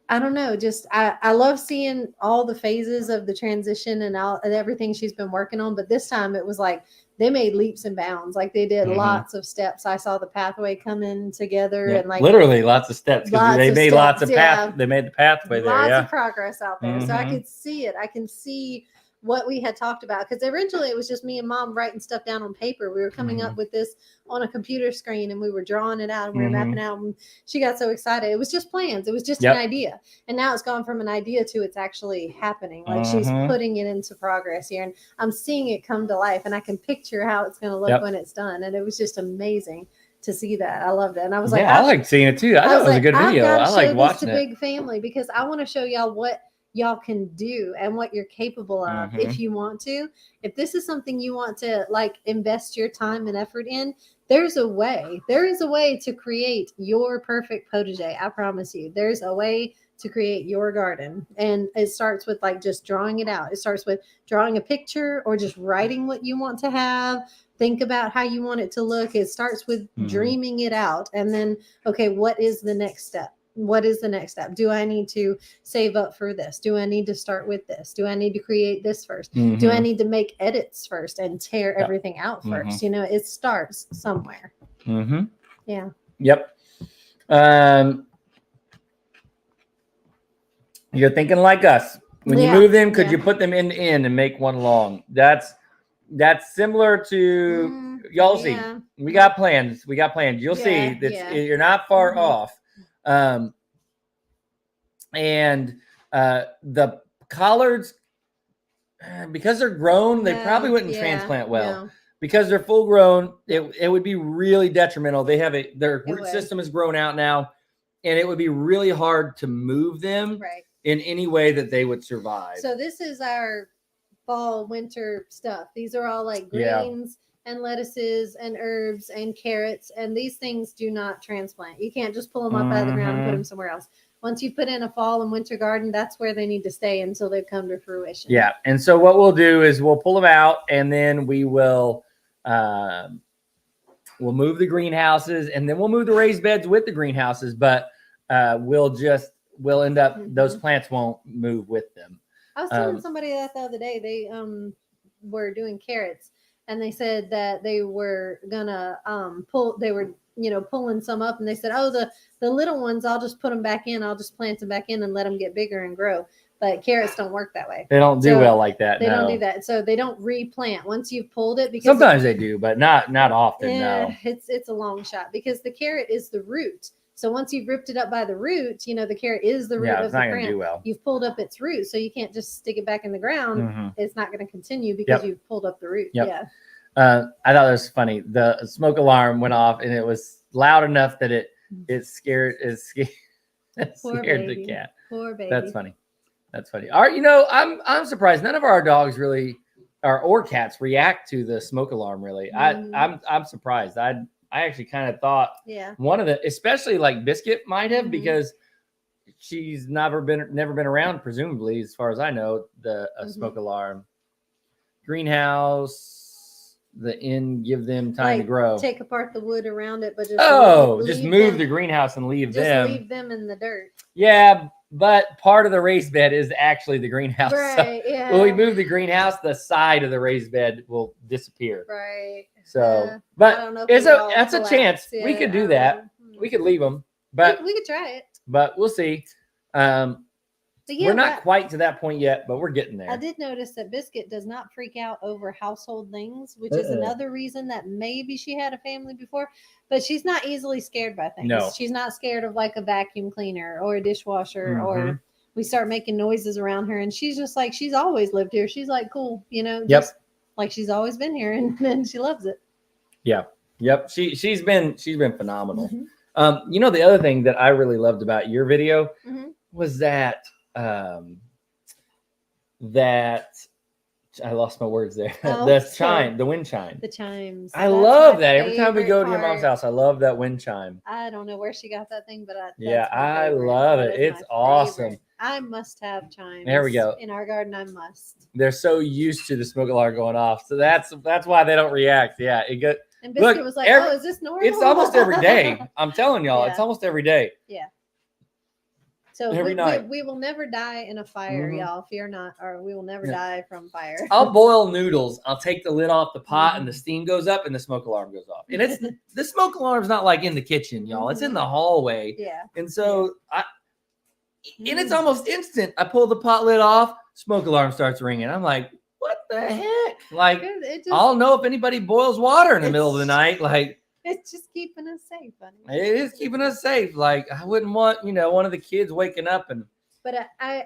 I don't know, just I love seeing all the phases of the transition and everything she's been working on. But this time it was like they made leaps and bounds. Like they did Mhm. lots of steps. I saw the pathway coming together Yeah, and like literally lots of steps because Lots they of made lots of steps, path. yeah. They made the pathway there. lots Yeah. of progress out there. So I Mhm. could see it. I can see what we had talked about because originally it was just me and mom writing stuff down on paper. We were coming Mm-hmm. up with this on a computer screen and we were drawing it out and we were Mhm. mapping out. And she got so excited. It was just plans. It was just Yep. an idea. And now it's gone from an idea to it's actually happening. Like she's Mhm. putting it into progress here and I'm seeing it come to life and I can picture how it's going to look Yep. when it's done. And it was just amazing to see that. I loved it. And I was like, Yeah, I liked seeing it too. I thought it was a good I've video. gotta I like show watching this to it. Big Family because I want to show y'all what y'all can do and what you're capable of Mhm. if you want to. If this is something you want to like invest your time and effort in, there's a way. There is a way to create your perfect potager. I promise you. There's a way to create your garden. And it starts with like just drawing it out. It starts with drawing a picture or just writing what you want to have. Think about how you want it to look. It starts with Mhm. dreaming it out. And then, okay, what is the next step? what is the next step? Do I need to save up for this? Do I need to start with this? Do I need to create this first? Do I need to make edits first and tear everything out first? You know, it starts somewhere. Yeah. Yep. You're thinking like us. When you move them, could you put them end to end and make one long? That's similar to y'all see. We got plans. You'll see that you're not far off. And the collards, because they're grown, they probably wouldn't transplant well. Because they're full grown, it would be really detrimental. They have their root system is grown out now, and it would be really hard to move them in any way that they would survive. So this is our fall, winter stuff. These are all like greens and lettuces and herbs and carrots, and these things do not transplant. You can't just pull them up out of the ground and put them somewhere else. Once you put in a fall and winter garden, that's where they need to stay until they come to fruition. Yeah. And so what we'll do is we'll pull them out, and then we will we'll move the greenhouses, and then we'll move the raised beds with the greenhouses, but we'll end up those plants won't move with them. I was telling somebody that the other day. They were doing carrots, and they said that they were gonna pulling some up, and they said, oh, the little ones, I'll just put them back in. I'll just plant them back in and let them get bigger and grow. But carrots don't work that way. They don't do well like that. They don't do that. So they don't replant once you've pulled it. Because sometimes they do, but not often. Yeah, it's a long shot, because the carrot is the root. So once you've ripped it up by the root, the carrot is the root of the plant. Do well. You've pulled up its root, so you can't just stick it back in the ground. It's not going to continue because you've pulled up the root. Yeah. I thought it was funny. The smoke alarm went off, and it was loud enough that it scared the cat. Poor baby. That's funny. All right, I'm surprised none of our dogs really or cats react to the smoke alarm. Really, I'm surprised. I actually kind of thought one of the, especially like Biscuit might have, because she's never been around, presumably, as far as I know, the smoke alarm. Greenhouse, the inn, give them time to grow. Take apart the wood around it, but just move the greenhouse and leave them. Just leave them in the dirt. Yeah, but part of the raised bed is actually the greenhouse. Right. So yeah. when we move the greenhouse, the side of the raised bed will disappear. Right. So, but that's a chance. We could do that. We could leave them, but we could try it. But we'll see. We're not quite to that point yet, but we're getting there. I did notice that Biscuit does not freak out over household things, which is another reason that maybe she had a family before. But she's not easily scared by things. No. She's not scared of like a vacuum cleaner or a dishwasher, or we start making noises around her, and she's just like, she's always lived here. She's like, cool, just like she's always been here, and then she loves it. Yeah. Yep. She's been phenomenal. The other thing that I really loved about your video was that I lost my words there. The wind chime. The chimes. I love that. Every time we go to your mom's house, I love that wind chime. I don't know where she got that thing, but I love it. It's awesome. I must have chimes. There we go. In our garden, I must. They're so used to the smoke alarm going off, so that's why they don't react. Yeah, it good. And Biscuit was like, "Oh, is this normal?" It's almost every day. I'm telling y'all, it's almost every day. Yeah. So every night. We will never die in a fire, y'all. Fear not, or we will never die from fire. I'll boil noodles. I'll take the lid off the pot, and the steam goes up, and the smoke alarm goes off. And it's the smoke alarm's not like in the kitchen, y'all. It's in the hallway. Yeah. And so and it's almost instant. I pull the pot lid off, smoke alarm starts ringing. I'm like, what the heck? Like, I'll know if anybody boils water in the middle of the night. Like, it's just keeping us safe, honey. It is keeping us safe. Like, I wouldn't want, one of the kids waking up and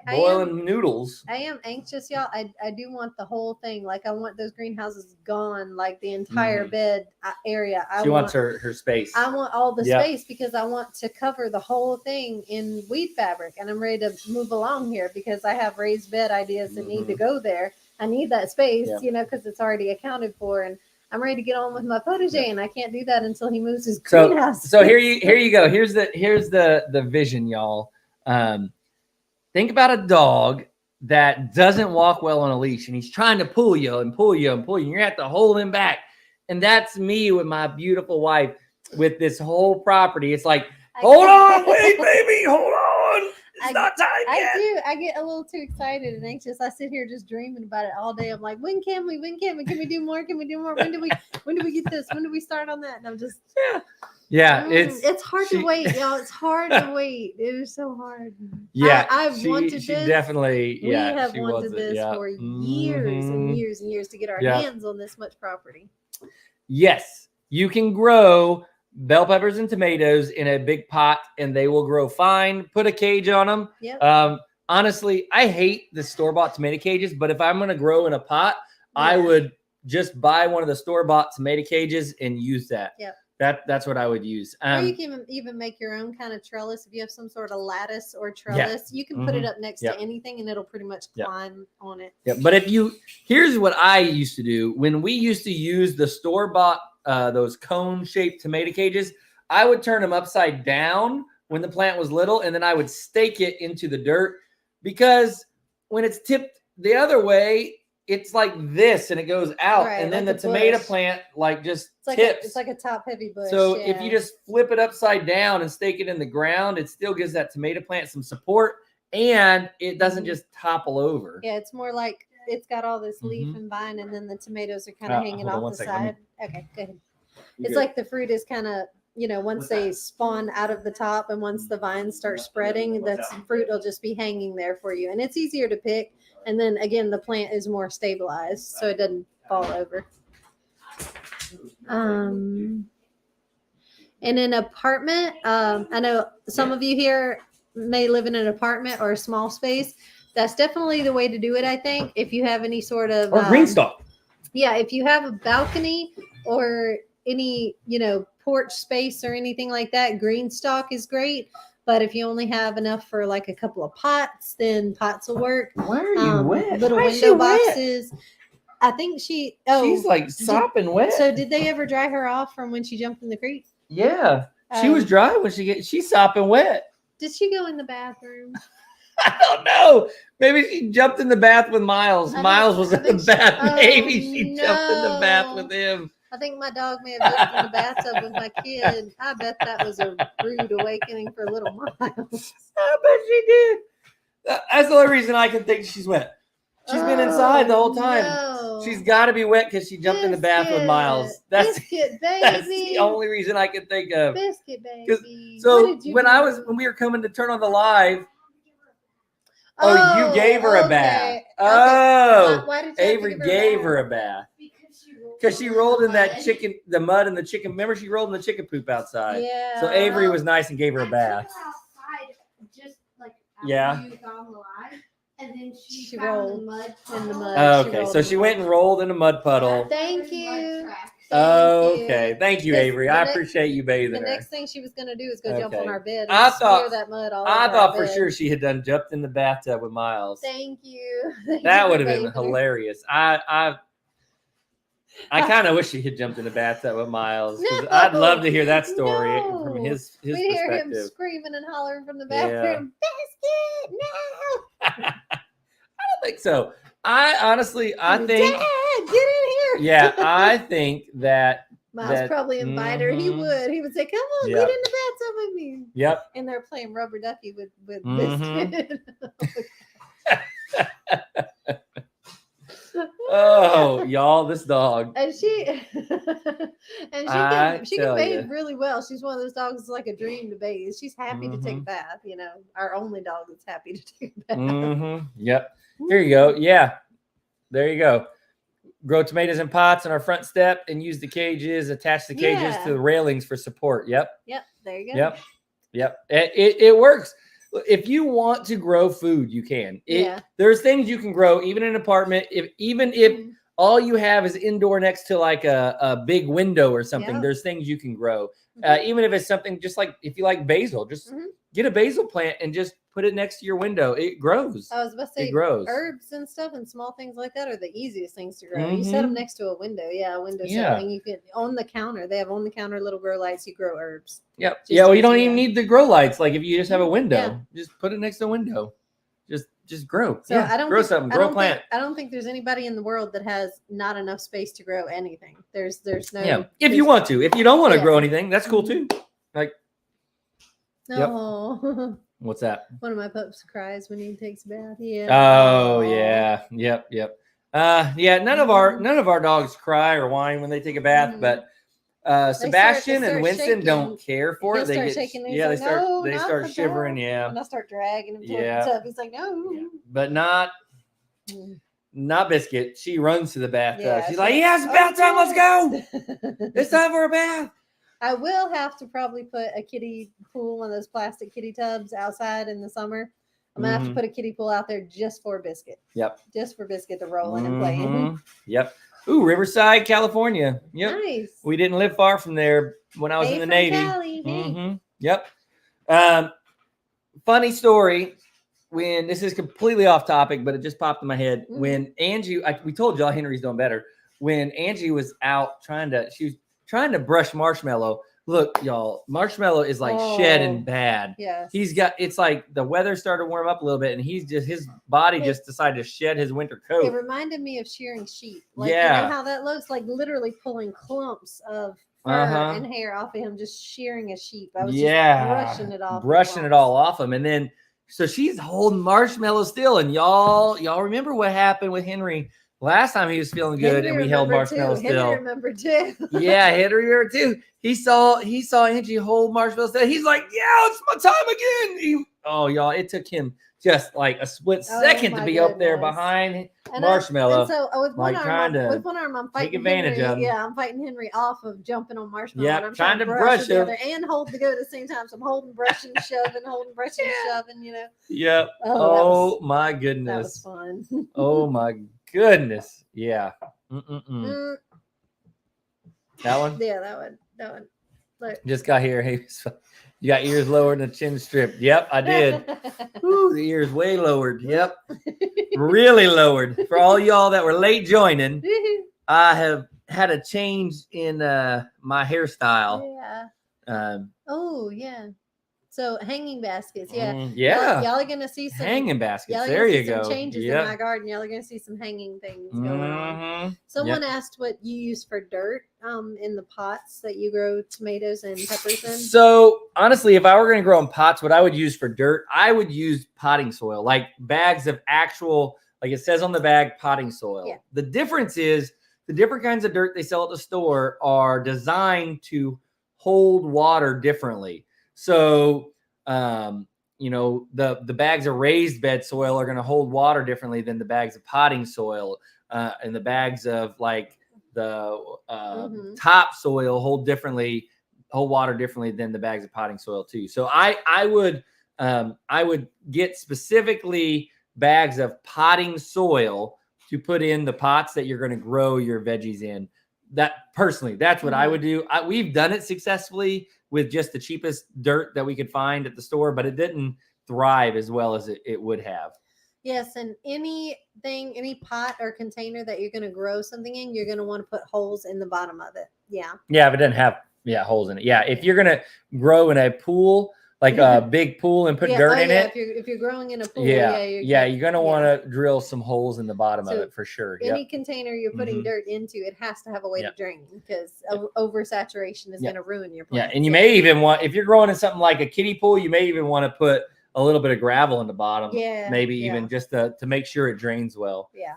boiling noodles. I am anxious, y'all. I do want the whole thing. Like, I want those greenhouses gone, like the entire bed area. She wants her space. I want all the space because I want to cover the whole thing in weed fabric. And I'm ready to move along here because I have raised bed ideas that need to go there. I need that space, because it's already accounted for. And I'm ready to get on with my protege, and I can't do that until he moves his greenhouse. So here you go. Here's the vision, y'all. Think about a dog that doesn't walk well on a leash, and he's trying to pull you and pull you and pull you. And you have to hold him back. And that's me with my beautiful wife with this whole property. It's like, Hold on, wait, baby, hold on. It's not time yet. I get a little too excited and anxious. I sit here just dreaming about it all day. I'm like, when can we? When can we? Can we do more? Can we do more? When do we get this? When do we start on that? And I'm just Yeah, it's hard to wait, y'all. It's hard to wait. It is so hard. Yeah, I've wanted she this. definitely. We Yeah, have she wanted this for years and years and years to get our hands on this much property. Yes, you can grow bell peppers and tomatoes in a big pot, and they will grow fine. Put a cage on them. Yep. Honestly, I hate the store-bought tomato cages, but if I'm going to grow in a pot, I would just buy one of the store-bought tomato cages and use that. Yep. That's what I would use. Or you can even make your own kind of trellis. If you have some sort of lattice or trellis, you can put it up next to anything and it'll pretty much climb on it. Yeah, but here's what I used to do. When we used to use the store-bought those cone-shaped tomato cages, I would turn them upside down when the plant was little, and then I would stake it into the dirt, because when it's tipped the other way, it's like this and it goes out, and then the tomato plant just tips. It's like a top-heavy bush. So if you just flip it upside down and stake it in the ground, it still gives that tomato plant some support, and it doesn't just topple over. Yeah, it's more like it's got all this leaf and vine, and then the tomatoes are kind of hanging off the side. Okay, go ahead. It's like the fruit is kind of, once they spawn out of the top and once the vines start spreading, the fruit will just be hanging there for you. And it's easier to pick. And then again, the plant is more stabilized, so it doesn't fall over. In an apartment, I know some of you here may live in an apartment or a small space. That's definitely the way to do it, I think. If you have any sort of or green stalk. Yeah, if you have a balcony or any, porch space or anything like that, green stalk is great. But if you only have enough for like a couple of pots, then pots will work. Why are you wet? Little window boxes. I think she's like sopping wet. So did they ever dry her off from when she jumped in the creek? Yeah. She was dry when she's sopping wet. Did she go in the bathroom? I don't know. Maybe she jumped in the bath with Miles. Miles was in the bath. Maybe she jumped in the bath with him. I think my dog may have jumped in the bathtub with my kid. I bet that was a rude awakening for little Miles. I bet she did. That's the only reason I can think she's wet. She's been inside the whole time. No. She's got to be wet because she jumped in the bath with Miles. Biscuit, baby. That's the only reason I can think of. Biscuit, baby. So when we were coming to turn on the live, you gave her a bath. Oh, why did Avery gave her a bath? Because she rolled in that the mud and the chicken. Remember, she rolled in the chicken poop outside. Yeah. So Avery was nice and gave her a bath. Outside, just like yeah. You got on the live, and then she rolled in the mud. In the mud. Oh, okay, so she went and rolled in a mud puddle. Thank you. Okay, thank you, Avery. I appreciate you bathing her. The next thing she was going to do is go jump on our bed. And I thought that mud all I over thought our for bed. sure she had jumped in the bathtub with Miles. Thank you. That would have been hilarious. I kind of wish she had jumped in the bathtub with Miles. No, I'd love to hear that story from his we perspective. hear him screaming and hollering from the bathroom. Biscuit, no! I don't think so. I think Dad, get in here. Yeah, I think that Miles probably invite her. He would say, "Come on, get in the bathtub with me." Yep. And they're playing rubber ducky with Biscuit. Oh, y'all, this dog. And she can bathe really well. She's one of those dogs that's like a dream to bathe. She's happy to take a bath. Our only dog that's happy to take a bath. Yep. Here you go. Yeah. There you go. Grow tomatoes in pots on our front step and use the cages, attach the cages to the railings for support. Yep. Yep. There you go. Yep. It works. If you want to grow food, you can. There's things you can grow even in an apartment. If all you have is indoor next to like a big window or something, there's things you can grow. Even if it's something just like if you like basil, just get a basil plant and just put it next to your window. It grows. I was about to say, it grows. Herbs and stuff and small things like that are the easiest things to grow. You set them next to a window. A window setting. You can on the counter. They have on the counter little grow lights. You grow herbs. Yep. Well, you don't even need the grow lights. Like if you just have a window, just put it next to a window. Just grow. So I don't grow something. Grow a plant. I don't think there's anybody in the world that has not enough space to grow anything. There's no. Yeah. If you want to, if you don't want to grow anything, that's cool too. Like Yep. Oh, What's that? one of my pups cries when he takes a bath. Yeah. Oh Aw. yeah. Yep. Yeah. None of our dogs cry or whine when they take a bath, Mhm. but They Sebastian start and Winston don't shaking. care for He'll it. They start get shaking. And he's yeah. like, They start no, they not start the shivering. tub. Yeah. And I start dragging him toward Yeah. the tub. He's like, no. Yeah. But not Mm. Biscuit. She runs to the bathtub. Yeah, She's like, "Yeah, it's bath time. Let's go. go. It's time for a bath." I will have to probably put a kiddie pool, one of those plastic kiddie tubs outside in the summer. I'm gonna have to Mhm. put a kiddie pool out there just for Biscuit. Yep. Just for Biscuit to roll in and play in. Mhm. Yep. Ooh, Riverside, California. Yep. Nice. We didn't live far from there when I was Hey in the from Navy. Cali, hey. Mhm. Yep. Funny story. When this is completely off topic, but it just popped in my head. Mhm. When Angie, we told y'all Henry's doing better. When Angie was out she was trying to brush Marshmallow. Look, y'all, Marshmallow is like shedding Oh. bad. Yes. It's like the weather started to warm up a little bit, and his body just decided to shed his winter coat. It reminded me of shearing sheep. Like, Yeah. you know how that looks? Like literally pulling clumps of fur Uh-huh. and hair off of him, just shearing a sheep. I was Yeah, just brushing it off. brushing it all off him, and then so she's holding Marshmallow still. And y'all remember what happened with Henry last time he was feeling good, and we held Marshmallow still. Henry remembered too. Yeah, Henry remembered too. He saw Angie hold Marshmallow still. He's like, "Yeah, it's my time again." Y'all, it took him just like a split second to my be up there goodness. behind And Marshmallow. and so with one like, arm, trying to with one arm, I'm fighting advantage Henry. of him. Yeah, I'm fighting Henry off of jumping on Marshmallow. Yep, and I'm trying trying to to brush brush the him. other and hold the goat at the same time. So I'm holding, brushing, shoving, holding, brushing, shoving. You know. Yep. Oh, My that was goodness. fun. Oh my goodness. Yeah. Mm, That one yeah, that one. Look. just got here. Hey, you got ears lowered and a chin stripped. Yep, I did. Ooh, the ears way lowered. Yep. Really lowered. For all y'all that were late joining, I have had a change in my hairstyle. Yeah. Oh yeah. So hanging baskets, yeah. Yeah. Y'all are gonna see some hanging baskets. Y'all are There gonna you see some go. changes in my garden. Y'all are gonna see some hanging things going on. Someone asked what you use for dirt in the pots that you grow tomatoes and peppers in. So honestly, if I were going to grow in pots, what I would use for dirt, I would use potting soil, like bags of actual, like it says on the bag, potting soil. Yeah. The difference is the different kinds of dirt they sell at the store are designed to hold water differently. So, the bags of raised bed soil are going to hold water differently than the bags of potting soil, and the bags of like the top soil hold water differently than the bags of potting soil too. So I would get specifically bags of potting soil to put in the pots that you're going to grow your veggies in. That personally, that's what I would do. We've done it successfully with just the cheapest dirt that we could find at the store, but it didn't thrive as well as it would have. Yes, and any pot or container that you're going to grow something in, you're going to want to put holes in the bottom of it. Yeah. Yeah, if it doesn't have holes in it. Yeah, if you're going to grow in a pool, like a big pool, and put dirt in it. If you're growing in a pool, you're going to want to drill some holes in the bottom of it for sure. Any container you're putting dirt into, it has to have a way to drain, because oversaturation is going to ruin your plant. Yeah, and you may even want, if you're growing in something like a kiddie pool, you may even want to put a little bit of gravel in the bottom. Yeah. Maybe even just to make sure it drains well. Yeah.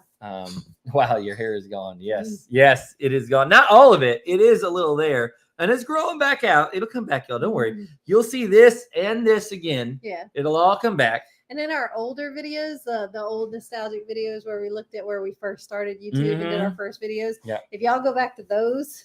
Wow, your hair is gone. Yes. Yes, it is gone. Not all of it. It is a little there. And it's growing back out. It'll come back, y'all. Don't worry. You'll see this and this again. Yeah. It'll all come back. And in our older videos, the old nostalgic videos where we looked at where we first started YouTube and did our first videos. Yeah. If y'all go back to those,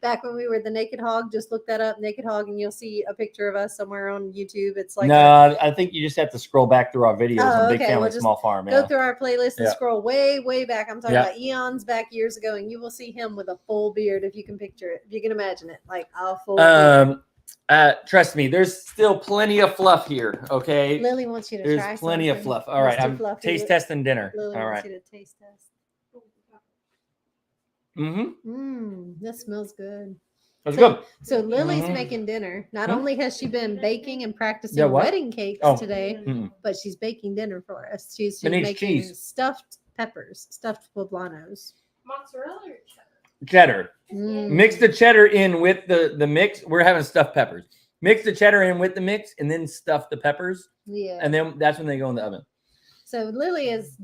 back when we were the Naked Hog, just look that up, Naked Hog, and you'll see a picture of us somewhere on YouTube. It's like I think you just have to scroll back through our videos on Big Family Small Farm. Go through our playlist and scroll way, way back. I'm talking about eons back, years ago, and you will see him with a full beard if you can picture it, if you can imagine it, like a full beard. Trust me, there's still plenty of fluff here. Okay, Lily wants you to there's try plenty of something. fluff. All right, I'm fluffy. taste testing dinner. Lily all wants right. you to taste test. Mm-hmm. That smells good. That's good. So Lily's making dinner. Not only has she been baking and practicing what? wedding cakes today, but she's baking dinner for us. She's making cheese. stuffed peppers, stuffed poblanos. Mozzarella or cheddar? Cheddar. Mix the cheddar in with the mix. We're having stuffed peppers. Mix the cheddar in with the mix, and then stuff the peppers, Yeah. and then that's when they go in the oven. So Lily has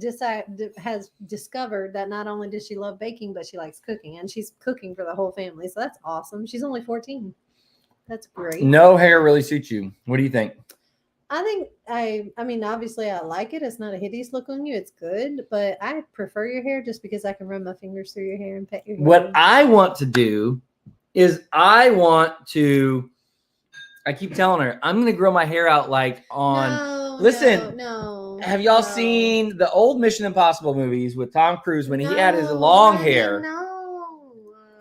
discovered that not only does she love baking, but she likes cooking, and she's cooking for the whole family. So that's awesome. She's only 14. That's great. No hair really suits you. What do you think? I think I mean, obviously I like it. It's not a hideous look on you. It's good, but I prefer your hair just because I can run my fingers through your hair and pet your hair. What I want to do is I keep telling her I'm going to grow my hair out like on. No, Listen, no. Have y'all no. seen the old Mission Impossible movies with Tom Cruise when he had his long hair? No.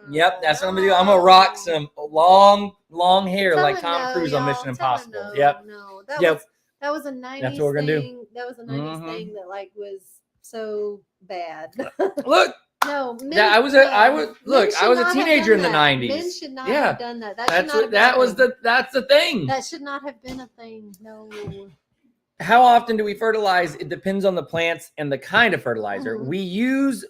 Yep, that's what I'm gonna do. I'm gonna rock some long hair Tell like him Tom no, Cruise on y'all. Mission Tell him Impossible. no, Yep. No, Yep. that was a 90s That's what we're gonna do. thing. That was a 90s Mhm. thing that like was so bad. Look, No, men, I was a teenager in the 90s. Men should not Yeah. have done that. that's the thing. That should not have been a thing. No. How often do we fertilize? It depends on the plants and the kind of fertilizer. Mhm. We use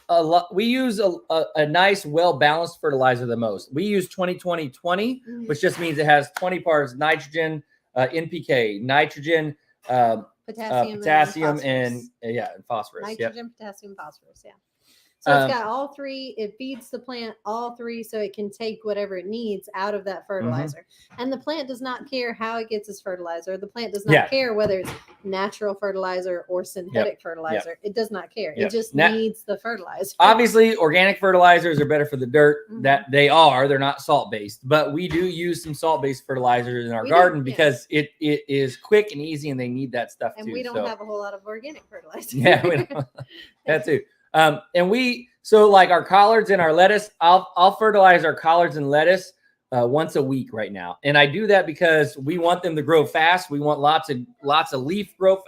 a lot. We use a nice, well-balanced fertilizer the most. We use 20-20-20, Mhm. which just means it has 20 parts nitrogen, NPK, nitrogen, potassium, and phosphorus. Yep. Nitrogen, potassium, phosphorus. Yeah. So it's got all three. It feeds the plant all three, so it can take whatever it needs out of that fertilizer. And the plant does not care how it gets its fertilizer. The plant does not Yeah. care whether it's natural fertilizer or synthetic fertilizer. It does not care. Yep. It just Now- needs the fertilizer. Obviously, organic fertilizers are better for the dirt. Mhm. That they're not salt-based, but we do use some salt-based fertilizers in our We do, garden yeah. because it is quick and easy, and they need that stuff And too. we don't so. have a whole lot of organic fertilizer. Yeah, we don't. That too. So like our collards and our lettuce, I'll fertilize our collards and lettuce once a week right now, and I do that because we want them to grow fast. We want lots of leaf growth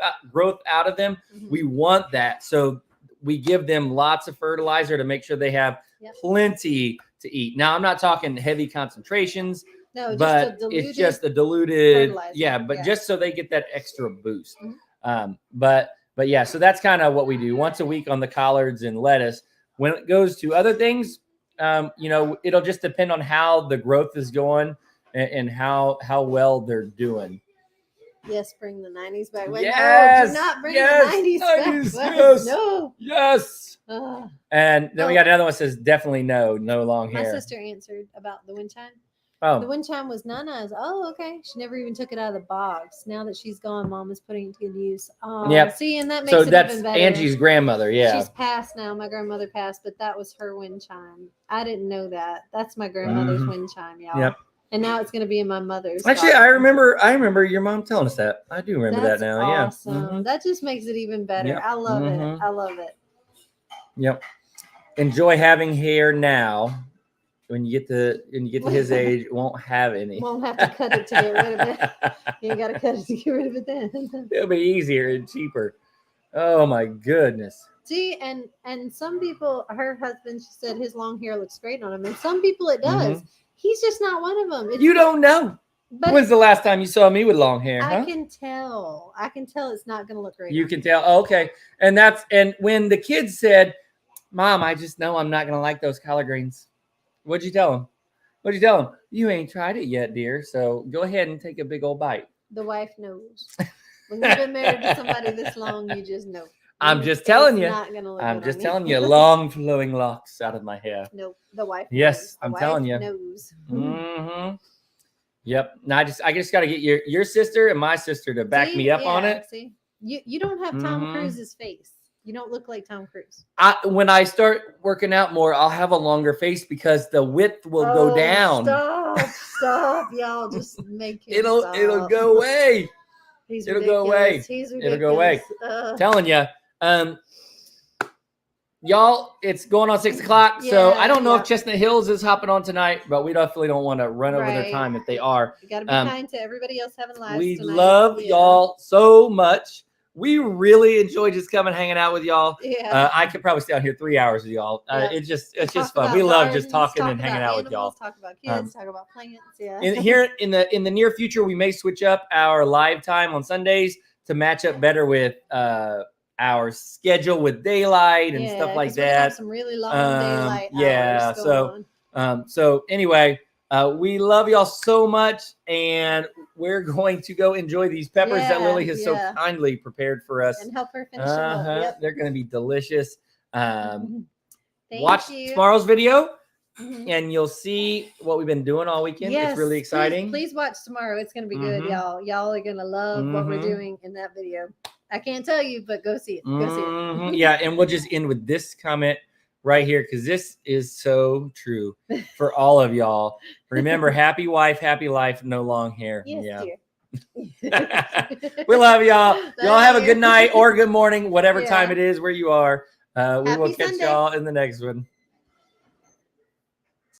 out of them. Mhm. We want that, so we give them lots of fertilizer to make sure they have Yep. plenty to eat. Now I'm not talking heavy concentrations, No, just but a diluted, it's just a diluted, fertilizer, but yeah. just so they get that extra boost. Mhm. But yeah, so that's kind of what we do once a week on the collards and lettuce. When it goes to other things, it'll just depend on how the growth is going and how well they're doing. Yes, bring the 90s back. Wait, Yes, no, do not bring yes, the 90s 90s, back. yes. No. Yes. Ugh. And then we Oh. got another one that says definitely no long My hair. sister answered about the wind chime. The Oh, wind chime was Nana's. Oh, okay. She never even took it out of the box. Now that she's gone, Mom is putting it to good use. Oh, Yep. see, and that makes so it that's even better. Angie's grandmother. Yeah. She's passed now. My grandmother passed, but that was her wind chime. I didn't know that. That's my grandmother's Mhm. wind chime, y'all. Yep. And now it's going to be in my mother's. Actually, garden. I remember your mom telling us that. I do remember That's that now. awesome. Yeah. Mhm. That just makes it even better. Yep. I love Mhm. it. I love it. Yep. Enjoy having hair now. When you get to his age, won't have any. Won't have to cut it to get rid of it. You got to cut it to get rid of it then. It'll be easier and cheaper. Oh my goodness. See, and some people, her husband, she said his long hair looks great on him, and some people it does. He's just not one of them. It's- You don't know. but When's the last time you saw me with long hair? I Huh? can tell. I can tell it's not going to look great. You on can tell. Oh, okay. And when the kids said, "Mom, I just know I'm not gonna like those collard greens," what'd you tell them? What'd you tell them? You ain't tried it yet, dear. So go ahead and take a big old bite. The wife knows. When you've been married to somebody this long, you just know. I'm just telling you. Not gonna look I'm good just on telling you, long flowing locks out of my hair. No, the wife. Yes, knows. The I'm wife telling you. Knows. Mm-hmm. Yep. Now I just got to get your sister and my sister to back See? me up on Yeah, it. See, you don't have Tom Mhm. Cruise's face. You don't look like Tom Cruise. When I start working out more, I'll have a longer face because the width will go down. Stop, y'all. Just make him It'll stop. go away. He's it'll go away. ridiculous. He's It'll go away. ridiculous. Telling you, y'all, it's going on 6 o'clock. So Yeah, I don't know yeah. if Chestnut Hills is hopping on tonight, but we definitely don't want to run over their Right. time if they are. You got to be kind to everybody else having lives We tonight. love Yeah. y'all so much. We really enjoy just coming hanging out with y'all. Yeah. I could probably stay out here 3 hours with y'all. Yeah. It's just Talk fun. about We love just gardens, talking talk and hanging about out with y'all. animals, Talk about kids. Talk about plants. Yeah. And here in the near future, we may switch up our live time on Sundays to match up better with our schedule with daylight and stuff like 'cause we're gonna have that. some really long daylight Yeah, hours going on. So anyway, We love y'all so much, and we're going to go enjoy these peppers that Yeah, Lily has so yeah. kindly prepared for us. And help her finish them up. Yep. They're going to be delicious. Thank Watch you. tomorrow's video, Mhm. and you'll see what we've been doing all weekend. Yes, It's really exciting. Please watch tomorrow. It's gonna be good, Mhm. y'all. Y'all are gonna love what we're Mhm. doing in that video. I can't tell you, but go see it. Go see Mhm. it. Yeah, and we'll just end with this comment right here because this is so true for all of y'all. Remember, happy wife, happy life, no long hair. Yes, Yeah. dear. We love y'all. Y'all Love have a you. good night or good morning, whatever time Yeah. it is where you are. We will Happy catch Sunday. y'all in the next one.